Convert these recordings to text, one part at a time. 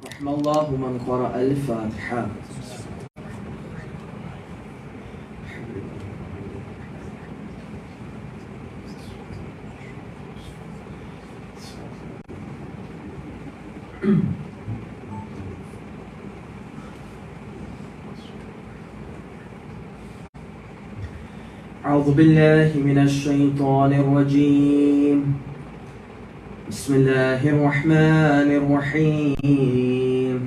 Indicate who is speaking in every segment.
Speaker 1: رحم الله من قرأ الفاتحة. أعوذ بالله من الشيطان الرجيم. بسم الله الرحمن الرحيم.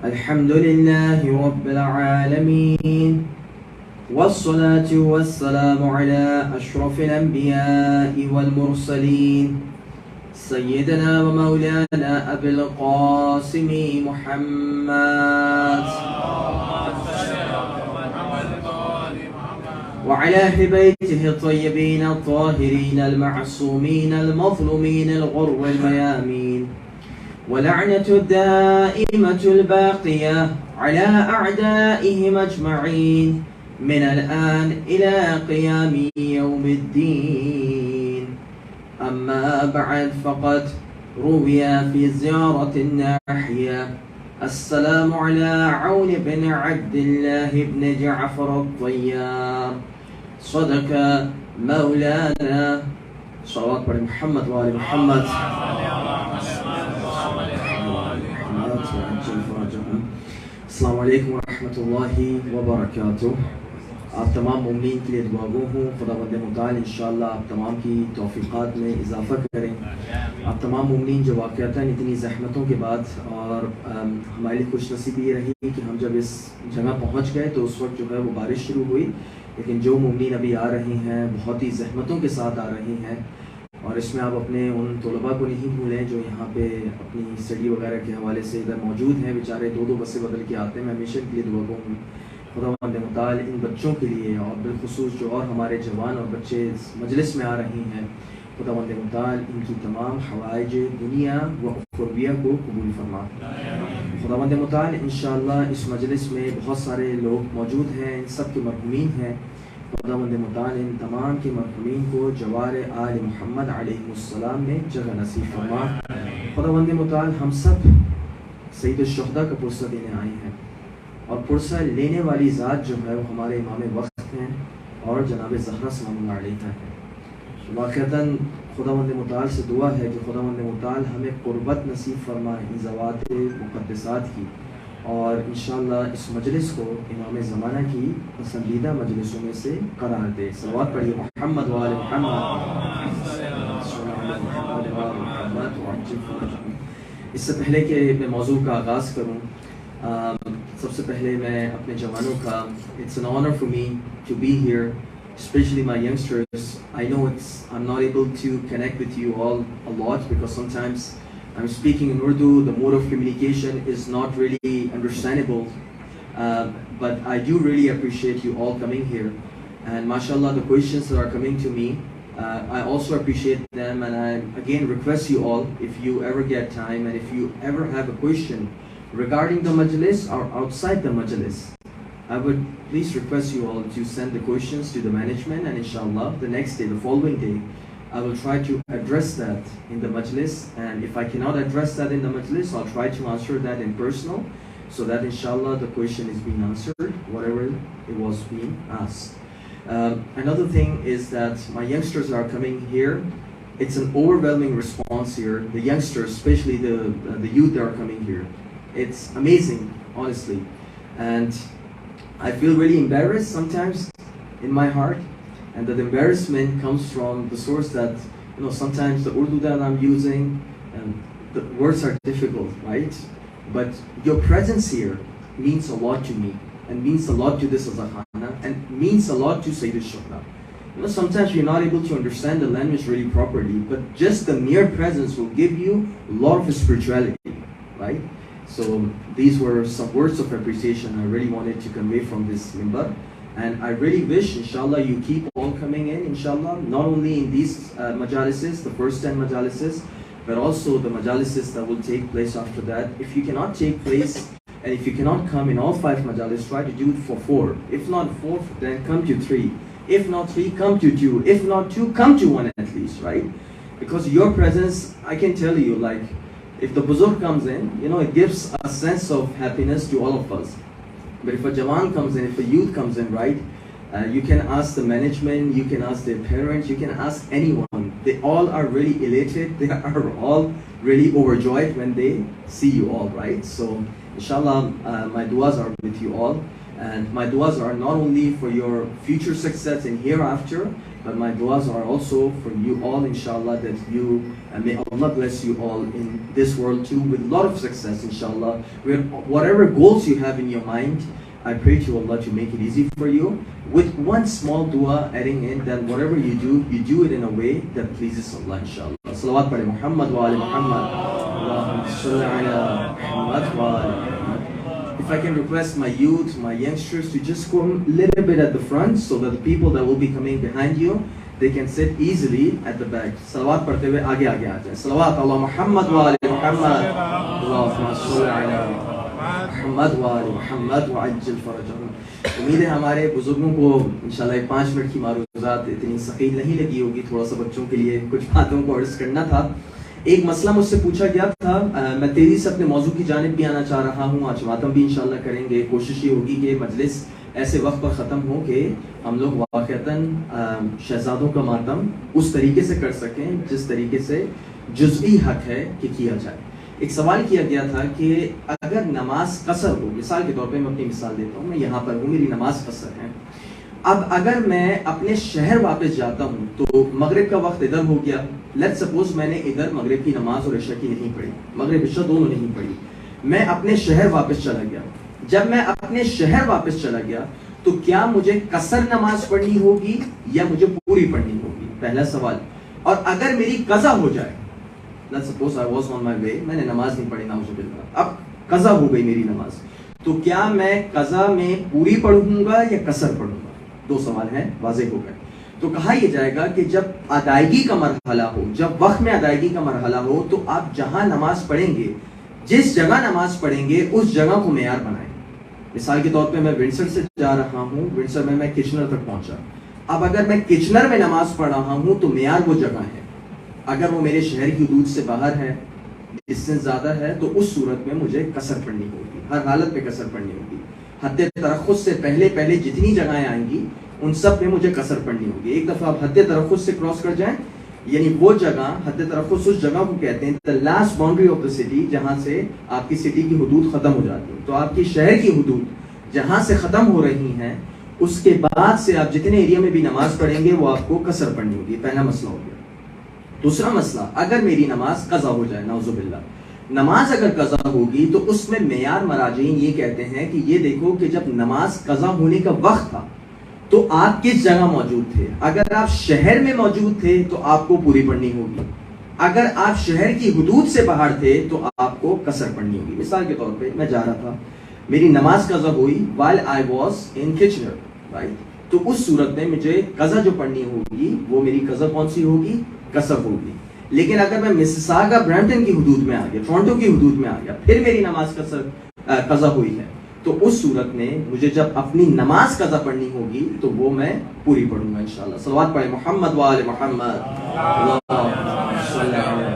Speaker 1: الحمد لله رب العالمين، والصلاة والسلام على أشرف الأنبياء والمرسلين، سيدنا ومولانا أبي القاسم محمد وعلى أهل بيته الطيبين الطاهرين المعصومين المظلومين الغر الميامين، ولعنة الدائمة الباقية على أعدائهم أجمعين من الآن إلى قيام يوم الدين. أما بعد، فقد روي في زيارة الناحية: السلام على عون بن عبد الله بن جعفر الطيار، صدق مولانا. صلوات پر محمد وآل محمد. السلام علیکم ورحمۃ اللہ وبرکاتہ. آپ تمام مومنین کے لیے دعا گو ہوں. خداوند متعال انشاءاللہ آپ تمام کی توفیقات میں اضافہ کریں. آپ تمام مومنین جو واقعتاً اتنی زحمتوں کے بعد، اور ہمارے لیے خوش نصیبی یہ رہی کہ ہم جب اس جگہ پہنچ گئے تو اس وقت جو ہے وہ بارش شروع ہوئی، لیکن جو مومنین ابھی آ رہی ہیں بہت ہی زحمتوں کے ساتھ آ رہی ہیں. اور اس میں آپ اپنے ان طلباء کو نہیں بھولیں جو یہاں پہ اپنی اسٹڈی وغیرہ کے حوالے سے ادھر موجود ہیں. بیچارے دو دو بسیں بدل کے آتے ہیں. میں ہمیشہ ان کے لیے دعا کروں گی خداوند متعال ان بچوں کے لیے، اور بالخصوص جو اور ہمارے جوان اور بچے اس مجلس میں آ رہی ہیں، خداوند متعال ان کی تمام حوائج دنیا و اخرویہ کو قبول فرما. خداوند متعال انشاءاللہ اس مجلس میں بہت سارے لوگ موجود ہیں، ان سب کے مرحومین ہیں. خداوند متعال ان تمام کے مرحومین کو جوار آل محمد علیہ السلام میں جگہ نصیب فرما. خداوند متعال ہم سب سید الشہداء کا پرسہ دینے آئے ہیں، اور پرسہ لینے والی ذات جو ہے وہ ہمارے امام وقت ہیں اور جناب زہرا سلام اللہ علیہ ہے. واقعتاً خداوند متعال سے دعا ہے کہ خداوند متعال ہمیں قربت نصیب فرمائے ان ذوات مقدسات کی، اور انشاءاللہ اس مجلس کو امام زمانہ کی پسندیدہ مجلسوں میں سے قرار دے. صلوات پڑھیے محمد وآل محمد. اس سے پہلے کہ میں موضوع کا آغاز کروں، سب سے پہلے میں اپنے جوانوں کا it's an honor for me to be here, especially my youngsters. I know I'm not able to connect with you all a lot because sometimes I'm speaking in Urdu, the mode of communication is not really understandable, but I do really appreciate you all coming here, and mashallah the questions that are coming to me, I also appreciate them, and I again request you all, if you ever get time and if you ever have a question regarding the majlis or outside the majlis, I would please request you all to send the questions to the management, and inshallah the next day, the following day, I will try to address that in the majlis, and if I cannot address that in the majlis, I'll try to answer that in personal, so that inshallah the question is being answered, whatever it was being asked. Another thing is that my youngsters are coming here. It's an overwhelming response here. The youngsters, especially the youth that are coming here. It's amazing, honestly. And I feel really embarrassed sometimes in my heart. And that embarrassment comes from the source that, sometimes the Urdu that I'm using, the words are difficult, right? But your presence here means a lot to me, and means a lot to this Azakhana, and means a lot to Sayyid al-Shuhda. Sometimes you're not able to understand the language really properly, but just the mere presence will give you a lot of spirituality, right? So these were some words of appreciation I really wanted to convey from this minbar. And I really wish, inshallah, you keep all coming in, inshallah, not only in these majalises, the first 10 majalises, but also the majalises that will take place after that. If you cannot take place, and if you cannot come in all 5 majalis, try to do it for 4. If not 4, then come to 3. If not 3, come to 2. If not 2, come to 1 at least, right? Because your presence, I can tell you, like, if the buzurg comes in, it gives a sense of happiness to all of us. But if a jawan comes in, if a youth comes in, right, you can ask the management, you can ask their parents, you can ask anyone. They all are really elated. They are all really overjoyed when they see you all, right? So, inshallah, my du'as are with you all. And my du'as are not only for your future success in hereafter, but my du'as are also for you all, inshallah, that may Allah bless you all in this world too with a lot of success, inshallah. Whatever goals you have in your mind, I pray to Allah to make it easy for you. With one small dua adding in that whatever you do it in a way that pleases Allah, inshallah. Salawat pade Muhammad wa ali Muhammad. Allahumma salli ala Muhammad wa ali Muhammad. If I can request my youth, my youngsters to just go a little bit at the front so that the people that will be coming behind you, they can sit easily at the back. Salawat padhte hue aage aa jaye. Salawat Allah Muhammad wa ali Muhammad. Allahumma salli ala محمد وآل محمد وعجل فرجهم. امید ہے ہمارے بزرگوں کو انشاءاللہ 5 minute کی معروضات اتنی ثقیل نہیں لگی ہوگی. تھوڑا سا بچوں کے لیے کچھ باتوں کو عرض کرنا تھا. ایک مسئلہ مجھ سے پوچھا گیا تھا, میں تیزی سے اپنے موضوع کی جانب بھی آنا چاہ رہا ہوں. آج ماتم بھی انشاءاللہ کریں گے. کوشش یہ ہوگی کہ مجلس ایسے وقت پر ختم ہو کہ ہم لوگ واقعتاً شہزادوں کا ماتم اس طریقے سے کر سکیں جس طریقے سے جزئی حق ہے کہ کیا جائے. ایک سوال کیا گیا تھا کہ اگر نماز قصر ہو, مثال کے طور پہ میں اپنی مثال دیتا ہوں, میں یہاں پر ہوں, میری نماز قصر ہے. اب اگر میں اپنے شہر واپس جاتا ہوں تو مغرب کا وقت ادھر ہو گیا. لیٹ سپوز میں نے ادھر مغرب کی نماز اور عشاء کی نہیں پڑھی, مغرب عشاء دونوں نہیں پڑھی. میں اپنے شہر واپس چلا گیا. جب میں اپنے شہر واپس چلا گیا تو کیا مجھے قصر نماز پڑھنی ہوگی یا مجھے پوری پڑھنی ہوگی؟ پہلا سوال. اور اگر میری قضا ہو جائے, let's suppose I was on my way, میں نے نماز نہیں پڑھی نعوذ باللہ, اب قضا ہو گئی میری نماز, تو کیا میں قضا میں پوری پڑھوں گا یا قصر پڑھوں گا؟ 2 سوال ہیں, واضح ہو گئے. تو کہا یہ جائے گا کہ جب ادائیگی کا مرحلہ ہو, جب وقت میں ادائیگی کا مرحلہ ہو, تو آپ جہاں نماز پڑھیں گے, جس جگہ نماز پڑھیں گے, اس جگہ کو معیار بنائیں. مثال کے طور پہ میں ونڈسر سے جا رہا ہوں, ونڈسر میں کچنر تک پہنچا. اب اگر میں کچنر میں نماز پڑھ رہا ہوں تو معیار وہ جگہ ہے. اگر وہ میرے شہر کی حدود سے باہر ہے, ڈسٹینس زیادہ ہے, تو اس صورت میں مجھے قصر پڑھنی ہوگی. ہر حالت میں قصر پڑھنی ہوگی. حد ترخص سے پہلے جتنی جگہیں آئیں گی ان سب میں مجھے قصر پڑھنی ہوگی. ایک دفعہ آپ حد ترخص سے کراس کر جائیں, یعنی وہ جگہ, حد ترخص اس جگہ کو کہتے ہیں the last boundary of the city, جہاں سے آپ کی سٹی کی حدود ختم ہو جاتی ہیں. تو آپ کی شہر کی حدود جہاں سے ختم ہو رہی ہیں, اس کے بعد سے آپ جتنے ایریا میں بھی نماز پڑھیں گے وہ آپ کو قصر پڑھنی ہوگی. پہلا مسئلہ ہو گیا. دوسرا مسئلہ, اگر میری نماز قضا ہو جائے, نعوذ باللہ, نماز اگر قضا ہوگی تو اس میں معیار مراجعین یہ کہتے ہیں کہ یہ دیکھو کہ جب نماز قضا ہونے کا وقت تھا تو آپ کس جگہ موجود تھے. اگر آپ شہر میں موجود تھے تو آپ کو پوری پڑھنی ہوگی. اگر آپ شہر کی حدود سے باہر تھے تو آپ کو قصر پڑھنی ہوگی. مثال کے طور پہ میں جا رہا تھا, میری نماز قضا ہوئی while I was in Kitchener, right? تو اس صورت میں مجھے قضا جو پڑھنی ہوگی وہ میری قضا کون سی ہوگی؟ قصر ہوگی. لیکن اگر میں مسیساگا برامپٹن کی حدود میں آ گیا, ٹورنٹو کی حدود میں آ گیا, پھر میری نماز قضا ہوئی ہے, تو اس صورت میں مجھے جب اپنی نماز قضا پڑھنی ہوگی تو وہ میں پوری پڑھوں گا انشاءاللہ. صلوات پڑھیں محمد و آل محمد. اللہم صلی علی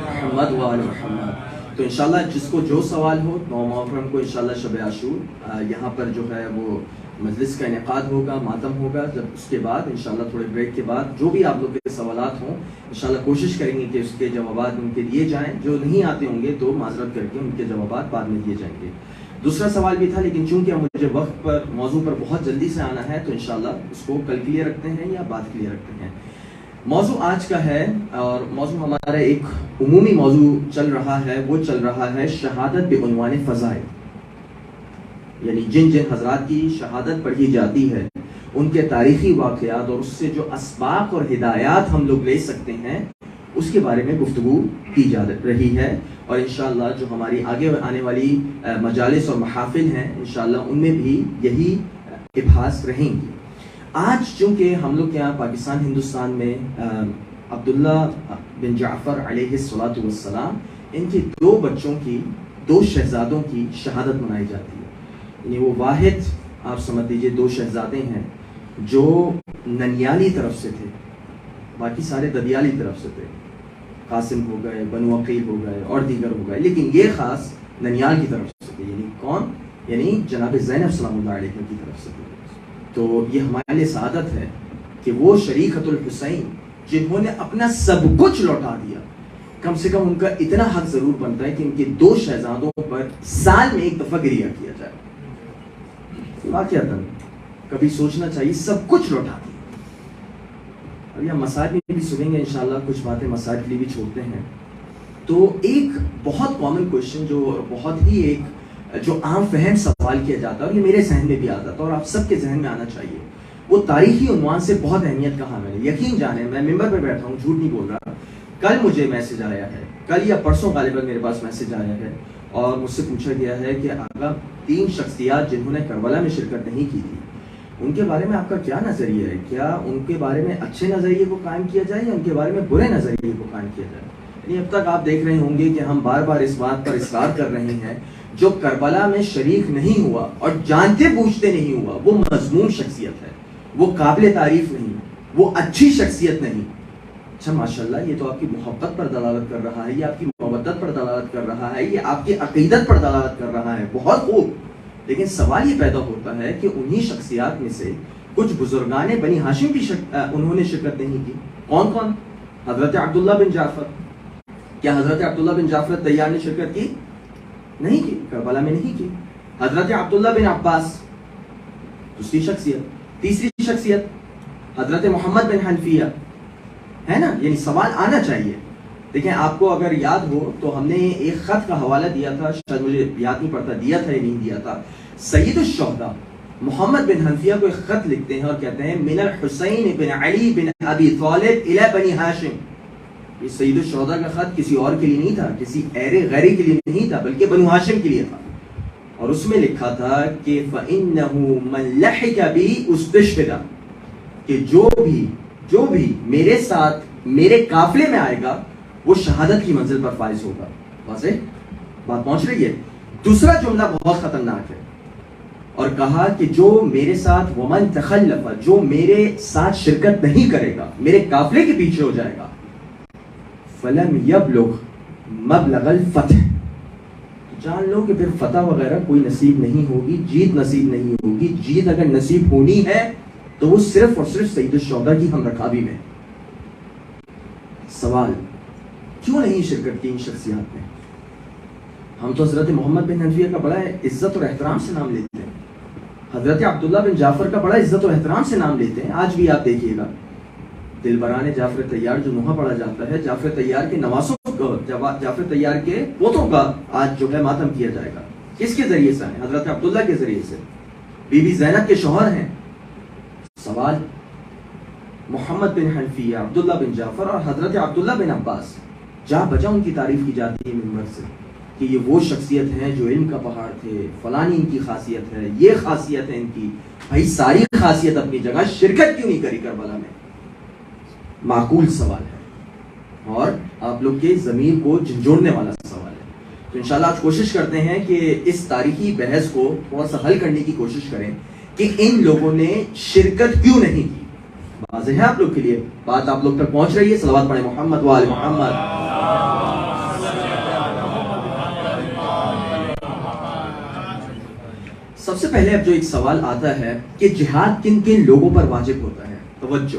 Speaker 1: محمد و آل محمد. تو انشاءاللہ جس کو جو سوال ہو, 9 محرم کو انشاءاللہ شب عاشور یہاں پر جو ہے وہ مجلس کا انعقاد ہوگا, ماتم ہوگا. جب اس کے بعد انشاءاللہ تھوڑے بریک کے بعد جو بھی آپ لوگ کے سوالات ہوں انشاءاللہ کوشش کریں گے کہ اس کے جوابات ان کے دیے جائیں. جو نہیں آتے ہوں گے تو معذرت کر کے ان کے جوابات بعد میں دیے جائیں گے. دوسرا سوال بھی تھا, لیکن چونکہ مجھے وقت پر موضوع پر بہت جلدی سے آنا ہے تو انشاءاللہ اس کو کل کے لیے رکھتے ہیں یا بعد کے لیے رکھتے ہیں. موضوع آج کا ہے, اور موضوع ہمارا ایک عمومی موضوع چل رہا ہے, وہ چل رہا ہے شہادت بعنوان فضائل. یعنی جن حضرات کی شہادت پڑھی جاتی ہے ان کے تاریخی واقعات اور اس سے جو اسباق اور ہدایات ہم لوگ لے سکتے ہیں اس کے بارے میں گفتگو کی جا رہی ہے. اور انشاءاللہ جو ہماری آگے آنے والی مجالس اور محافل ہیں انشاءاللہ ان میں بھی یہی ابحاث رہیں گی. آج چونکہ ہم لوگ کے یہاں پاکستان ہندوستان میں عبداللہ بن جعفر علیہ السلام, ان کے 2 بچوں کی, 2 شہزادوں کی شہادت منائی جاتی ہے. یعنی وہ واحد آپ سمجھ لیجیے 2 شہزادے ہیں جو ننیالی طرف سے تھے, باقی سارے ددیالی طرف سے تھے. قاسم ہو گئے, بنو عقیل ہو گئے اور دیگر ہو گئے, لیکن یہ خاص ننیال کی طرف سے تھے. یعنی کون؟ یعنی جناب زینب سلام اللہ علیہ کی طرف سے تھے. تو یہ ہمارے لیے سعادت ہے کہ وہ شریکۃ الحسین جنہوں نے اپنا سب کچھ لوٹا دیا, کم سے کم ان کا اتنا حق ضرور بنتا ہے کہ ان کے 2 شہزادوں پر سال میں ایک دفعہ گریہ کیا جائے. واقعتاً کبھی سوچنا چاہیے, سب کچھ لوٹا دیا. ابھی ہم مسائل میں بھی سنیں گے انشاءاللہ, کچھ باتیں مسائل کے لیے بھی چھوڑتے ہیں. تو ایک بہت کامن کوشچن جو بہت ہی ایک جو عام فہم سوال کیا جاتا ہے, اور یہ میرے ذہن میں بھی آتا تھا اور آپ سب کے ذہن میں آنا چاہیے, وہ تاریخی عنوان سے بہت اہمیت کا حامل ہے. یقین جانیں میں ممبر پہ بیٹھا ہوں, جھوٹ نہیں بول رہا. کل مجھے میسج آیا ہے, کل یا پرسوں غالباً میرے پاس میسج آیا ہے, اور مجھ سے پوچھا گیا ہے کہ آقا 3 شخصیات جنہوں نے کربلا میں شرکت نہیں کی تھی, ان کے بارے میں آپ کا کیا نظریہ ہے؟ کیا ان کے بارے میں اچھے نظریے کو قائم کیا جائے یا ان کے بارے میں برے نظریے کو قائم کیا جائے؟ یعنی اب تک آپ دیکھ رہے ہوں گے کہ ہم بار بار اس بات پر اصرار کر رہے ہیں, جو کربلا میں شریک نہیں ہوا اور جانتے بوجھتے نہیں ہوا, وہ مذموم شخصیت ہے, وہ قابل تعریف نہیں, وہ اچھی شخصیت نہیں. اچھا ماشاءاللہ, یہ تو آپ کی محبت پر دلالت کر رہا ہے, یہ آپ کی مودت پر دلالت کر رہا ہے, یہ آپ کی عقیدت پر دلالت کر رہا ہے, بہت خوب. لیکن سوال یہ پیدا ہوتا ہے کہ انہی شخصیات میں سے کچھ بزرگان بنی ہاشم کی انہوں نے شرکت نہیں کی. کون کون؟ حضرت عبداللہ بن جعفر. کیا حضرت عبداللہ بن جعفر طیار نے شرکت کی؟ نہیں کی, کربلا میں نہیں کی. حضرت عبداللہ بن عباس دوسری شخصیت. تیسری شخصیت حضرت محمد بن حنفیہ, ہے نا. یعنی سوال آنا چاہیے. دیکھیں آپ کو اگر یاد ہو تو ہم نے ایک خط کا حوالہ دیا تھا, شاید مجھے یاد نہیں پڑتا دیا تھا یا نہیں دیا تھا. سید الشہداء محمد بن حنفیہ کو ایک خط لکھتے ہیں اور کہتے ہیں من الحسین بن علی بن ابی طالب الی بنی ہاشم. یہ سید الشہداء کا خط کسی اور کے لیے نہیں تھا, کسی غیری کے لیے نہیں تھا, بلکہ بنو ہاشم کے لیے تھا. اور اس میں لکھا تھا کہ فَإِنَّهُ مَنْ لَحِقَ بِي اُسْتُشْهِدَ, کہ جو بھی میرے ساتھ میرے قافلے میں آئے گا وہ شہادت کی منزل پر فائز ہوگا. واضح بات پہنچ رہی ہے. دوسرا جملہ بہت خطرناک ہے, اور کہا کہ جو میرے ساتھ ومن تخلف, جو میرے ساتھ شرکت نہیں کرے گا, میرے قافلے کے پیچھے ہو جائے گا, فلم یبلغ مبلغ الفتح, جان لو کہ پھر فتح وغیرہ کوئی نصیب نہیں ہوگی, جیت نصیب نہیں ہوگی. جیت اگر نصیب ہونی ہے تو وہ صرف اور صرف سید الشہداء کی ہم رکابی میں. سوال, کیوں نہیں شرکت کی ان شخصیات نے؟ ہم تو حضرت محمد بن حنفیہ کا بڑا عزت اور احترام سے نام لیتے ہیں, حضرت عبداللہ بن جعفر کا بڑا عزت اور احترام سے نام لیتے ہیں. آج بھی آپ دیکھیے گا دلبران جعفر طیار جو نوحہ پڑھا جاتا ہے, جعفر طیار کے نواسوں کو, جعفر طیار کے پوتوں کا آج جو ہے ماتم کیا جائے گا. کس کے ذریعے سے؟ حضرت عبداللہ کے ذریعے سے. بی بی زینب کے شوہر ہیں. سوال, محمد بن حنفیہ, عبداللہ بن جعفر اور حضرت عبداللہ بن عباس, جا بجا ان کی تعریف کی جاتی ہے منبر سے کہ یہ وہ شخصیت ہیں جو علم کا پہاڑ تھے, فلانی ان کی خاصیت ہے, یہ خاصیت ہے ان کی. بھائی ساری خاصیت اپنی جگہ, شرکت کیوں نہیں کری کربلا میں؟ معقول سوال ہے اور آپ لوگ کے ضمیر کو جھنجھوڑنے والا سوال ہے. تو انشاءاللہ آج کوشش کرتے ہیں کہ اس تاریخی بحث کو تھوڑا سا حل کرنے کی کوشش کریں کہ ان لوگوں نے شرکت کیوں نہیں کی. واضح ہے آپ لوگ کے لیے بات؟ آپ لوگ تک پہنچ رہی ہے؟ صلوات پڑھیں محمد وآل محمد. سب سے پہلے اب جو ایک سوال آتا ہے کہ جہاد کن کن لوگوں پر واجب ہوتا ہے. توجہ,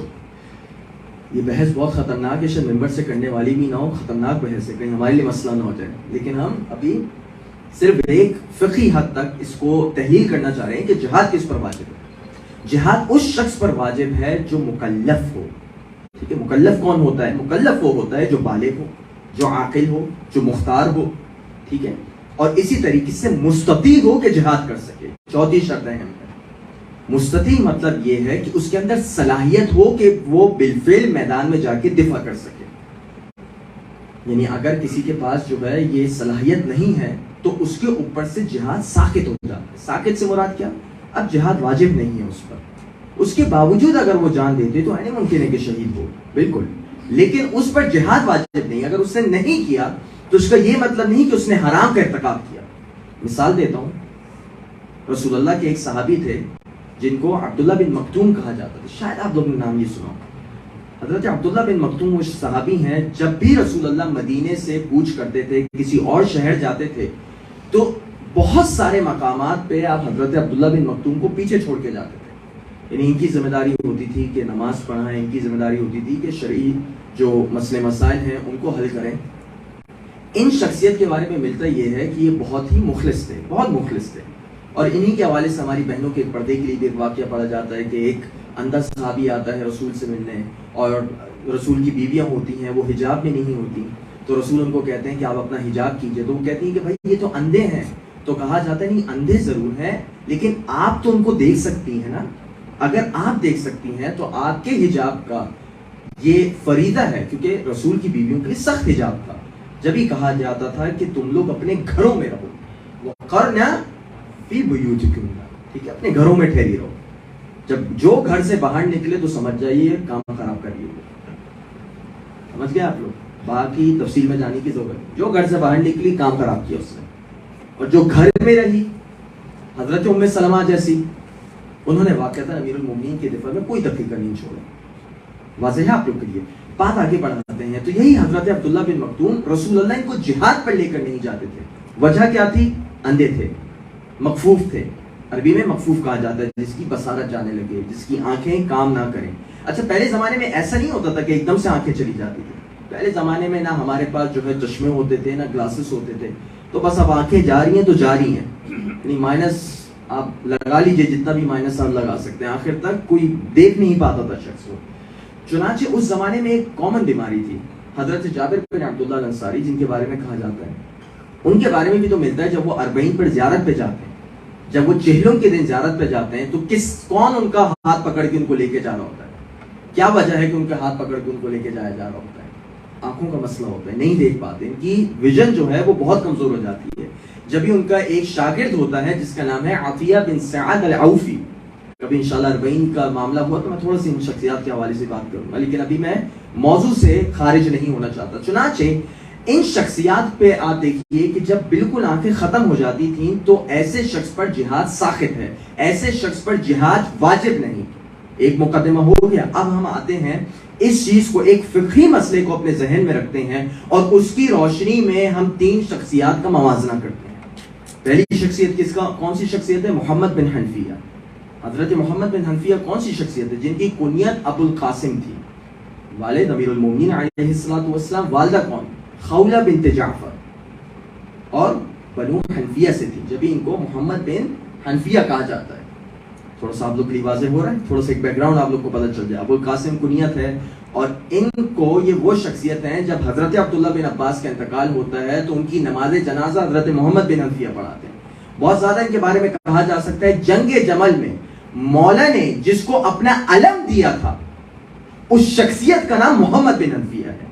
Speaker 1: یہ بحث بہت خطرناک ہے, شاید ممبر سے کرنے والی بھی نہ ہو, خطرناک بحث ہے, کہیں ہمارے لیے مسئلہ نہ ہو جائے. لیکن ہم ابھی صرف ایک فقہی حد تک اس کو تحلیل کرنا چاہ رہے ہیں کہ جہاد کس پر واجب ہے. جہاد اس شخص پر واجب ہے جو مکلف ہو. ٹھیک ہے, مکلف کون ہوتا ہے؟ مکلف وہ ہوتا ہے جو بالغ ہو, جو عاقل ہو, جو مختار ہو. ٹھیک ہے, اور اسی طریقے سے مستطیع ہو کہ جہاد کر سکے. چوتھی شرط ہے. مستطیع مطلب یہ ہے کہ اس کے اندر صلاحیت ہو کہ وہ بالفعل میدان میں جا کے دفاع کر سکے. یعنی اگر کسی کے پاس جو ہے یہ صلاحیت نہیں ہے تو اس کے اوپر سے جہاد ساقط ہو جاتا ہے. ساقط سے مراد کیا؟ اب جہاد واجب نہیں ہے اس پر, اس کے باوجود اگر وہ جان دیتے تو نہیں ممکن ہے کہ شہید ہو, بالکل, لیکن اس پر جہاد واجب نہیں. اگر اس نے نہیں کیا تو اس کا یہ مطلب نہیں کہ اس نے حرام کا ارتکاب کیا. مثال دیتا ہوں, رسول اللہ کے ایک صحابی تھے جن کو عبداللہ بن مکتوم کہا جاتا تھا, شاید آپ لوگوں نے نام یہ سنا. حضرت عبداللہ بن مکتوم وہ صحابی ہیں، جب بھی رسول اللہ مدینے سے کوچ کرتے تھے، کسی اور شہر جاتے تھے، تو بہت سارے مقامات پہ آپ حضرت عبداللہ بن مکتوم کو پیچھے چھوڑ کے جاتے تھے. یعنی ان کی ذمہ داری ہوتی تھی کہ نماز پڑھائیں، ان کی ذمہ داری ہوتی تھی کہ شرعی جو مسئلے مسائل ہیں ان کو حل کریں. ان شخصیت کے بارے میں ملتا یہ ہے کہ یہ بہت ہی مخلص تھے، بہت مخلص تھے. اور انہی کے حوالے سے ہماری بہنوں کے پردے کے لیے بھی ایک واقعہ پڑھا جاتا ہے کہ ایک اندھا صحابی آتا ہے رسول سے ملنے، اور رسول کی بیویاں ہوتی ہیں، وہ حجاب میں نہیں ہوتی، تو رسول ان کو کہتے ہیں کہ آپ اپنا حجاب کیجئے. تو وہ کہتی ہیں کہ بھائی یہ تو اندھے ہیں. تو کہا جاتا ہے نہیں، اندھے ضرور ہیں لیکن آپ تو ان کو دیکھ سکتی ہیں نا. اگر آپ دیکھ سکتی ہیں تو آپ کے حجاب کا یہ فریضہ ہے، کیونکہ رسول کی بیویوں کے لیے سخت حجاب تھا. جب ہی کہا جاتا تھا کہ تم لوگ اپنے گھروں میں رہو، وَقَرْنَ فِي بُيُوتِكُنَّ، ٹھیک ہے، اپنے گھروں میں ٹھہری رہو. جب جو گھر سے باہر نکلے تو سمجھ جائیے کام خراب کر لیے. سمجھ گئے آپ لوگ؟ باقی تفصیل میں جانے کی ضرورت. جو گھر سے باہر نکلی کام خراب کیا اس نے. اور جو گھر میں رہی، حضرت ام سلمہ جیسی، انہوں نے واقعتاً امیر المومنین کے دفاع میں کوئی دقیقہ نہیں چھوڑا. واضح ہے آپ لوگ کے لیے. بات آگے بڑھاتے ہیں. تو یہی حضرت عبداللہ بن مکتوم، رسول اللہ ان کو جہاد پر لے کر نہیں جاتے تھے. وجہ کیا تھی؟ اندھے تھے، مکفوف تھے. عربی میں مکفوف کہا جاتا ہے جس کی بصارت جانے لگے، جس کی آنکھیں کام نہ کریں. اچھا، پہلے زمانے میں ایسا نہیں ہوتا تھا کہ ایک دم سے آنکھیں چلی جاتی تھی. پہلے زمانے میں نہ ہمارے پاس جو ہے چشمے ہوتے تھے، نہ گلاسز ہوتے تھے. تو بس اب آنکھیں جا رہی ہیں تو جا رہی ہیں. یعنی مائنس آپ لگا لیجئے جتنا بھی مائنس آپ لگا سکتے ہیں، آخر تک کوئی دیکھ نہیں پاتا تھا شخص کو. چنانچہ اس زمانے میں ایک کامن بیماری تھی. حضرت جابر بن عبداللہ الانصاری جن کے بارے میں کہا جاتا ہے، ان کے بارے میں بھی تو ملتا ہے جب وہ 40 پر زیارت پہ جاتے ہیں، جب وہ چہلوں کے دن زیارت پہ جاتے ہیں، تو کون ان کا ہاتھ پکڑ کے ان کو لے کے جا رہا ہوتا ہے؟ کیا وجہ ہے کہ ان کا ہاتھ پکڑ کے ان کو لے کے جایا جا رہا ہوتا ہے؟ آنکھوں کا مسئلہ ہوتا ہے، نہیں دیکھ پاتے. ان کی ویژن جو ہے وہ بہت کمزور ہو جاتی ہے. جب بھی ان کا ایک شاگرد ہوتا ہے جس کا نام ہے عطیہ بن سعد العوفی، کبھی انشاءاللہ 40 کا معاملہ ہوا تو میں تھوڑا سی ان شخصیات کے حوالے سے بات کروں گا، لیکن ابھی میں موضوع سے خارج نہیں ہونا چاہتا. چنانچہ ان شخصیات پہ آپ دیکھیے کہ جب بالکل آنکھیں ختم ہو جاتی تھیں تو ایسے شخص پر جہاد ساخط ہے، ایسے شخص پر جہاد واجب نہیں. ایک مقدمہ ہو گیا. اب ہم آتے ہیں اس چیز کو، ایک فقہی مسئلے کو اپنے ذہن میں رکھتے ہیں اور اس کی روشنی میں ہم 3 شخصیات کا موازنہ کرتے ہیں. پہلی شخصیت کون سی شخصیت ہے؟ محمد بن حنفیہ. حضرت محمد بن حنفیہ کون سی شخصیت ہے؟ جن کی کنیت ابو القاسم تھی. والد امیر المومنین علیہ السلام، والدہ کون؟ خولہ بنت جعفر، اور بنو حنفیہ سے تھی، جبھی ان کو محمد بن حنفیہ کہا جاتا ہے. تھوڑا سا آپ لوگ کے لیے واضح ہو رہا ہے، تھوڑا سا ایک بیک گراؤنڈ آپ لوگ کو پتہ چل جائے. ابو القاسم کنیت ہے، اور ان کو یہ وہ شخصیت ہیں جب حضرت عبداللہ بن عباس کا انتقال ہوتا ہے تو ان کی نماز جنازہ حضرت محمد بن حنفیہ پڑھاتے ہیں. بہت زیادہ ان کے بارے میں کہا جا سکتا ہے جنگ جمل میں مولا نے جس کو اپنا علم دیا تھا اس شخصیت کا نام محمد بن حنفیہ ہے.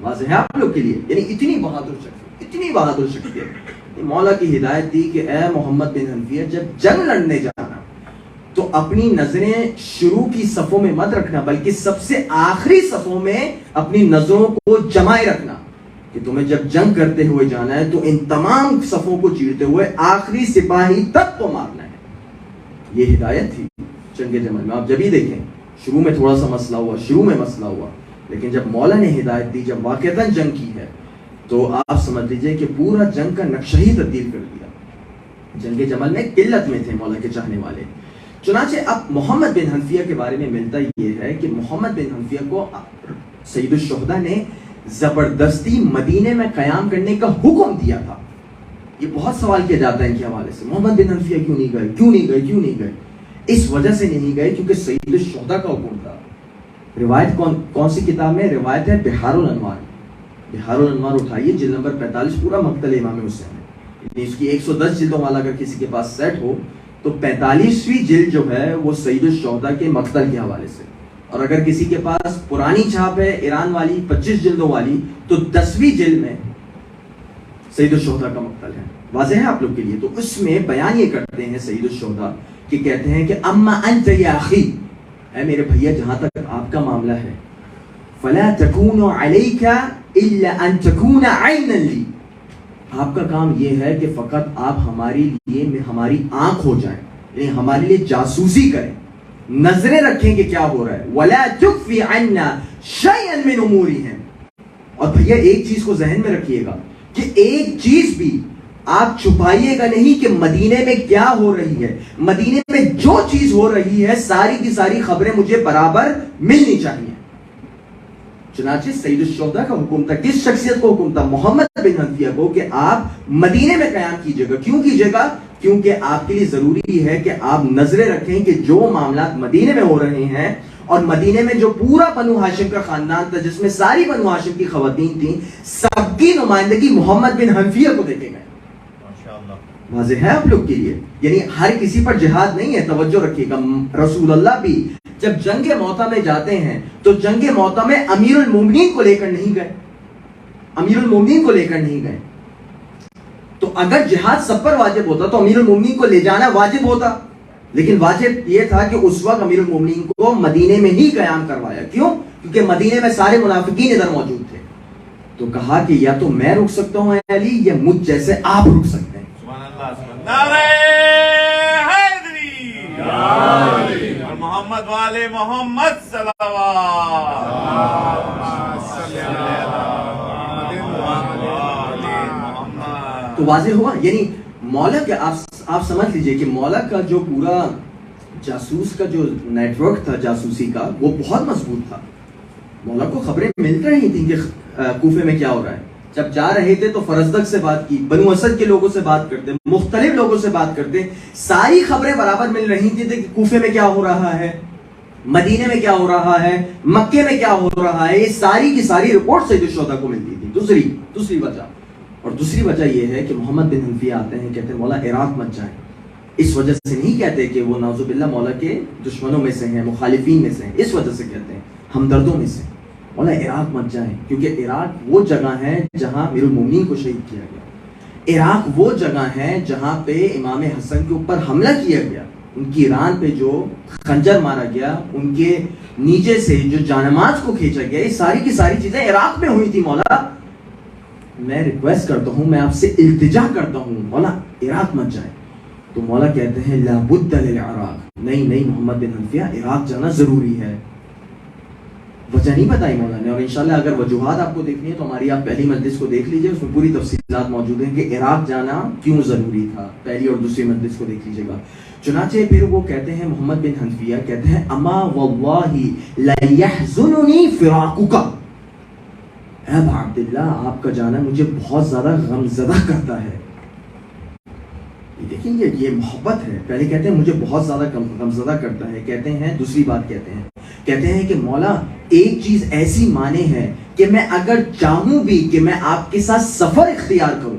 Speaker 1: واضح ہے آپ لوگ کے لیے؟ یعنی اتنی بہادر شخصیت. مولا کی ہدایت دی کہ اے محمد بن حنفیہ، جب جنگ لڑنے جانا تو اپنی نظریں شروع کی صفوں میں مت رکھنا، بلکہ سب سے آخری صفوں میں اپنی نظروں کو جمائے رکھنا، کہ تمہیں جب جنگ کرتے ہوئے جانا ہے تو ان تمام صفوں کو چیرتے ہوئے آخری سپاہی تک کو مارنا ہے. یہ ہدایت تھی جنگ جمل میں. آپ جب ہی دیکھیں شروع میں تھوڑا سا مسئلہ ہوا، لیکن جب مولا نے ہدایت دی، جب واقعتاً جنگ کی ہے، تو آپ سمجھ لیجئے کہ پورا جنگ کا نقشہ ہی تبدیل کر دیا. جنگ جمل میں قلت میں تھے مولا کے چاہنے والے. چنانچہ اب محمد بن حنفیہ کے بارے میں ملتا یہ ہے کہ محمد بن حنفیہ کو سید الشہداء نے زبردستی مدینے میں قیام کرنے کا حکم دیا تھا. یہ بہت سوال کیا جاتا ہے ان کے حوالے سے، محمد بن حنفیہ کیوں نہیں گئے؟ اس وجہ سے نہیں گئے کیونکہ سید الشہداء کا حکم تھا. روایت کون سی کتاب میں؟ روایت ہے بحار الانوار اٹھائیے، جلد نمبر 45، پورا مقتل امام حسین ہے. اس کی 110 جلدوں والا اگر کسی کے پاس سیٹ ہو تو 45ویں جلد جو ہے وہ سید الشہداء کے مقتل کے حوالے سے، اور اگر کسی کے پاس پرانی چھاپ ہے ایران والی 25 جلدوں والی تو 10ویں جلد میں سید الشہداء کا مقتل ہے. واضح ہے آپ لوگ کے لیے؟ تو اس میں بیان یہ کرتے ہیں سید الشہداء کہ کہتے ہیں کہ اما انت یا اخی، اے میرے بھیا جہاں تک آپ کا معاملہ ہے، فلا تکون علیک الا ان تکون عینا لی، آپ کا کام یہ ہے کہ فقط آپ ہمارے لیے ہماری آنکھ ہو جائیں، یعنی ہمارے لیے جاسوسی کریں. نظریں رکھیں کہ کیا ہو رہا ہے. وَلَا تُخْفِ عَنَّا شَيْئًا مِّنْ أُمُورِهِمْ. اور بھیا ایک چیز کو ذہن میں رکھیے گا کہ ایک چیز بھی آپ چھپائیے گا نہیں کہ مدینے میں کیا ہو رہی ہے. مدینے میں جو چیز ہو رہی ہے ساری کی ساری خبریں مجھے برابر ملنی چاہیے. چنانچہ سید الشہداء کا حکم تھا, کس شخصیت کو حکم تھا؟ محمد بن حنفیہ کو, کہ آپ مدینے میں قیام کیجئے گا. کیوں کیجئے گا؟ کیونکہ آپ کے لیے ضروری ہے کہ آپ نظریں رکھیں کہ جو معاملات مدینے میں ہو رہے ہیں, اور مدینے میں جو پورا بنو ہاشم کا خاندان تھا جس میں ساری بنو ہاشم کی خواتین تھیں, سب کی نمائندگی محمد بن حنفیہ کو دیکھیں گے. واضح ہے آپ لوگ کے لیے؟ یعنی ہر کسی پر جہاد نہیں ہے, توجہ رکھیے گا. رسول اللہ بھی جب جنگ موتا میں جاتے ہیں تو جنگ موتا میں امیر المومنین کو لے کر نہیں گئے, امیر المومنین کو لے کر نہیں گئے. تو اگر جہاد سب پر واجب ہوتا تو امیر المومنین کو لے جانا واجب ہوتا, لیکن واجب یہ تھا کہ اس وقت امیر المومنین کو مدینے میں ہی قیام کروایا. کیوں؟ کیونکہ مدینے میں سارے منافقین ادھر موجود تھے. تو کہا کہ یا تو میں رک سکتا ہوں اے علی, یا مجھ جیسے آپ رک سکتے ہیں.
Speaker 2: نعرہ حیدری اور محمد والے محمد صلوات.
Speaker 1: تو واضح ہوا. یعنی مولا کے آپ سمجھ لیجئے کہ مولا کا جو پورا جاسوس کا جو نیٹ ورک تھا جاسوسی کا, وہ بہت مضبوط تھا. مولا کو خبریں مل رہی تھیں کہ کوفے میں کیا ہو رہا ہے. جب جا رہے تھے تو فرزدق سے بات کی, بنو اسد کے لوگوں سے بات کرتے, مختلف لوگوں سے بات کرتے, ساری خبریں برابر مل رہی تھیں کہ کوفے میں کیا ہو رہا ہے, مدینے میں کیا ہو رہا ہے, مکے میں کیا ہو رہا ہے. یہ ساری کی ساری رپورٹ سید الشہداء کو ملتی تھی. دوسری وجہ, اور دوسری وجہ یہ ہے کہ محمد بن حنفیہ آتے ہیں, کہتے ہیں مولا عراق مت جائیں. اس وجہ سے نہیں کہتے کہ وہ نعوذ باللہ مولا کے دشمنوں میں سے ہیں, مخالفین میں سے ہیں, اس وجہ سے کہتے ہیں ہمدردوں میں سے. مولا عراق مت جائیں, کیونکہ عراق وہ جگہ ہے جہاں امیر المومنین کو شہید کیا گیا. عراق وہ جگہ ہے جہاں پہ امام حسن کے اوپر حملہ کیا گیا, ان کی ران پہ جو خنجر مارا گیا, ان کے نیچے سے جو جانماز کو کھینچا گیا, یہ ساری کی ساری چیزیں عراق میں ہوئی تھی. مولا میں ریکویسٹ کرتا ہوں, میں آپ سے التجا کرتا ہوں, مولا عراق مت جائیں. تو مولا کہتے ہیں لا بد للعراق, نہیں محمد بن حنفیہ عراق جانا ضروری ہے. وجہ نہیں بتائی مولا نے, اور انشاءاللہ اگر وجوہات آپ کو دیکھنی ہے تو ہماری آپ پہلی مجلس کو دیکھ لیجئے, اس میں پوری تفصیلات موجود ہیں کہ عراق جانا کیوں ضروری تھا. پہلی اور دوسری مجلس کو دیکھ لیجئے گا. چنانچہ پھر وہ کہتے ہیں, محمد بن حنفیہ کہتے ہیں اما واللہ لا یحزننی فراقک, اے ابا عبداللہ آپ کا جانا مجھے بہت زیادہ غمزدہ کرتا ہے. دیکھیں یہ محبت ہے. پہلے کہتے ہیں مجھے بہت زیادہ غمزدہ کرتا ہے, کہتے ہیں دوسری بات کہتے ہیں کہ مولا ایک چیز ایسی مانے ہے کہ میں اگر چاہوں بھی کہ میں آپ کے ساتھ سفر اختیار کروں,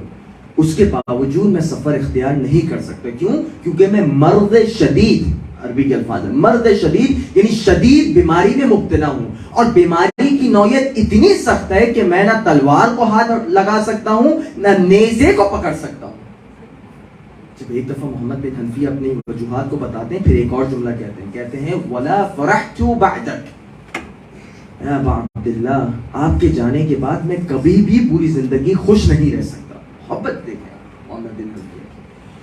Speaker 1: اس کے باوجود میں سفر اختیار نہیں کر سکتا. کیوں؟ کیونکہ میں مرض شدید, عربی کے الفاظ ہیں مرض شدید, یعنی شدید بیماری میں مبتلا ہوں, اور بیماری کی نوعیت اتنی سخت ہے کہ میں نہ تلوار کو ہاتھ لگا سکتا ہوں نہ نیزے کو پکڑ سکتا ہوں. جب ایک دفعہ محمد بن حنفیہ اپنی وجوہات کو بتاتے ہیں, پھر ایک اور جملہ کہتے ہیں وَلَا فَرَحْتُ بَعْدَكَ, اے ابا عبداللہ آپ کے جانے کے بعد میں کبھی بھی پوری زندگی خوش نہیں رہ سکتا. محبت دیکھیں محمد بن حنفیہ.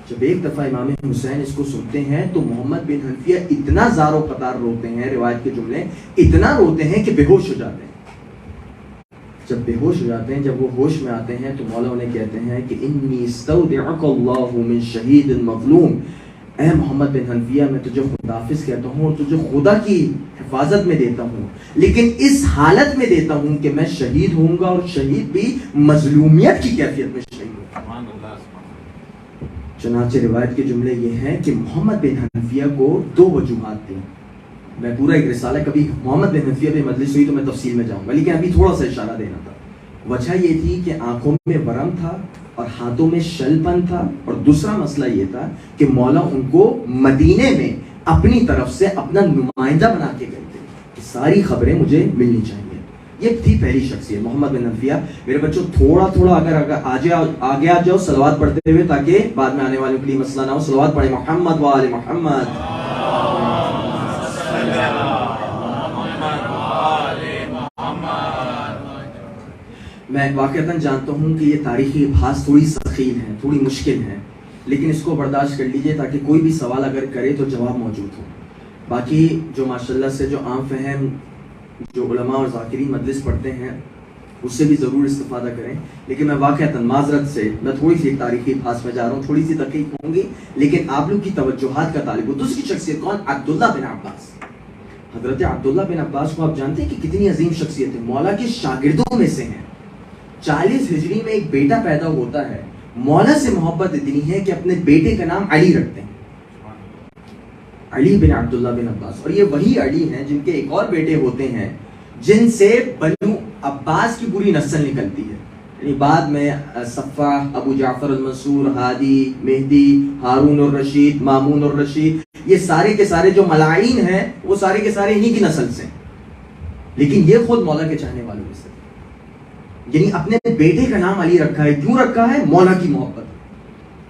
Speaker 1: جب ایک دفعہ امام حسین اس کو سنتے ہیں تو محمد بن حنفیہ اتنا زار و قطار روتے ہیں, روایت کے جملے اتنا روتے ہیں کہ بے ہوش ہو جاتے ہیں. جب بے ہوش ہو جاتے ہیں, جب وہ ہوش میں آتے ہیں تو مولا انہیں کہتے ہیں کہ انی استودعک اللہ من شہید مظلوم, اے محمد بن حنفیہ میں تجھے خداحافظ کہتا ہوں اور تجھے خدا کی حفاظت میں دیتا ہوں, لیکن اس حالت میں دیتا ہوں کہ میں شہید ہوں گا, اور شہید بھی مظلومیت کی کیفیت میں شہید ہوں گا. چنانچہ روایت کے جملے یہ ہیں کہ محمد بن حنفیہ کو دو وجوہات تھیں. میں پورا ایک رسالہ, کبھی محمد بن حنفیہ پہ مجلس ہوئی تو میں تفصیل میں جاؤں گا, لیکن ابھی تھوڑا سا اشارہ دینا تھا. وجہ یہ تھی کہ آنکھوں میں ورم تھا اور ہاتھوں میں شل پن تھا, اور دوسرا مسئلہ یہ تھا کہ مولا ان کو مدینے میں اپنی طرف سے اپنا نمائندہ بنا کے گئے تھے کہ ساری خبریں مجھے ملنی چاہیے. یہ تھی پہلی شخصیت محمد بن حنفیہ. میرے بچوں تھوڑا اگر آگے آ جاؤ صلوات پڑھتے ہوئے, تاکہ بعد میں آنے والوں کے لیے مسئلہ نہ ہو. صلوات پڑھیں محمد و آل محمد. میں واقعتاً جانتا ہوں کہ یہ تاریخی ابحاث تھوڑی ثقیل ہیں, تھوڑی مشکل ہیں, لیکن اس کو برداشت کر لیجئے تاکہ کوئی بھی سوال اگر کرے تو جواب موجود ہو. باقی جو ماشاءاللہ سے جو عام فہم جو علماء اور ذاکرین مجلس پڑھتے ہیں اس سے بھی ضرور استفادہ کریں. لیکن میں واقعتاً معذرت سے میں تھوڑی سی ایک تاریخی ابحاث میں جا رہا ہوں, تھوڑی سی تحقیق ہوں گی, لیکن آپ لوگ کی توجہات کا طالب ہوں. دوسری شخصیت کون؟ عبداللہ بن عباس. حضرت عبداللہ بن عباس کو آپ جانتے ہیں کہ کتنی عظیم شخصیت ہے, مولا کے شاگردوں میں سے ہیں. 40 ہجری میں ایک بیٹا پیدا ہوتا ہے, مولا سے محبت اتنی ہے کہ اپنے بیٹے کا نام علی رکھتے ہیں, علی بن عبداللہ بن عباس. اور یہ وہی علی ہیں جن کے ایک اور بیٹے ہوتے ہیں جن سے بنو عباس کی پوری نسل نکلتی ہے. یعنی بعد میں صفاح, ابو جعفر المنصور, ہادی, مہدی, ہارون الرشید, مامون الرشید, یہ سارے کے سارے جو ملائین ہیں وہ سارے کے سارے انہی کی نسل سے. لیکن یہ خود مولا کے چاہنے والوں میں سے, یعنی اپنے بیٹے کا نام علی رکھا ہے. کیوں رکھا ہے؟ مولا کی محبت.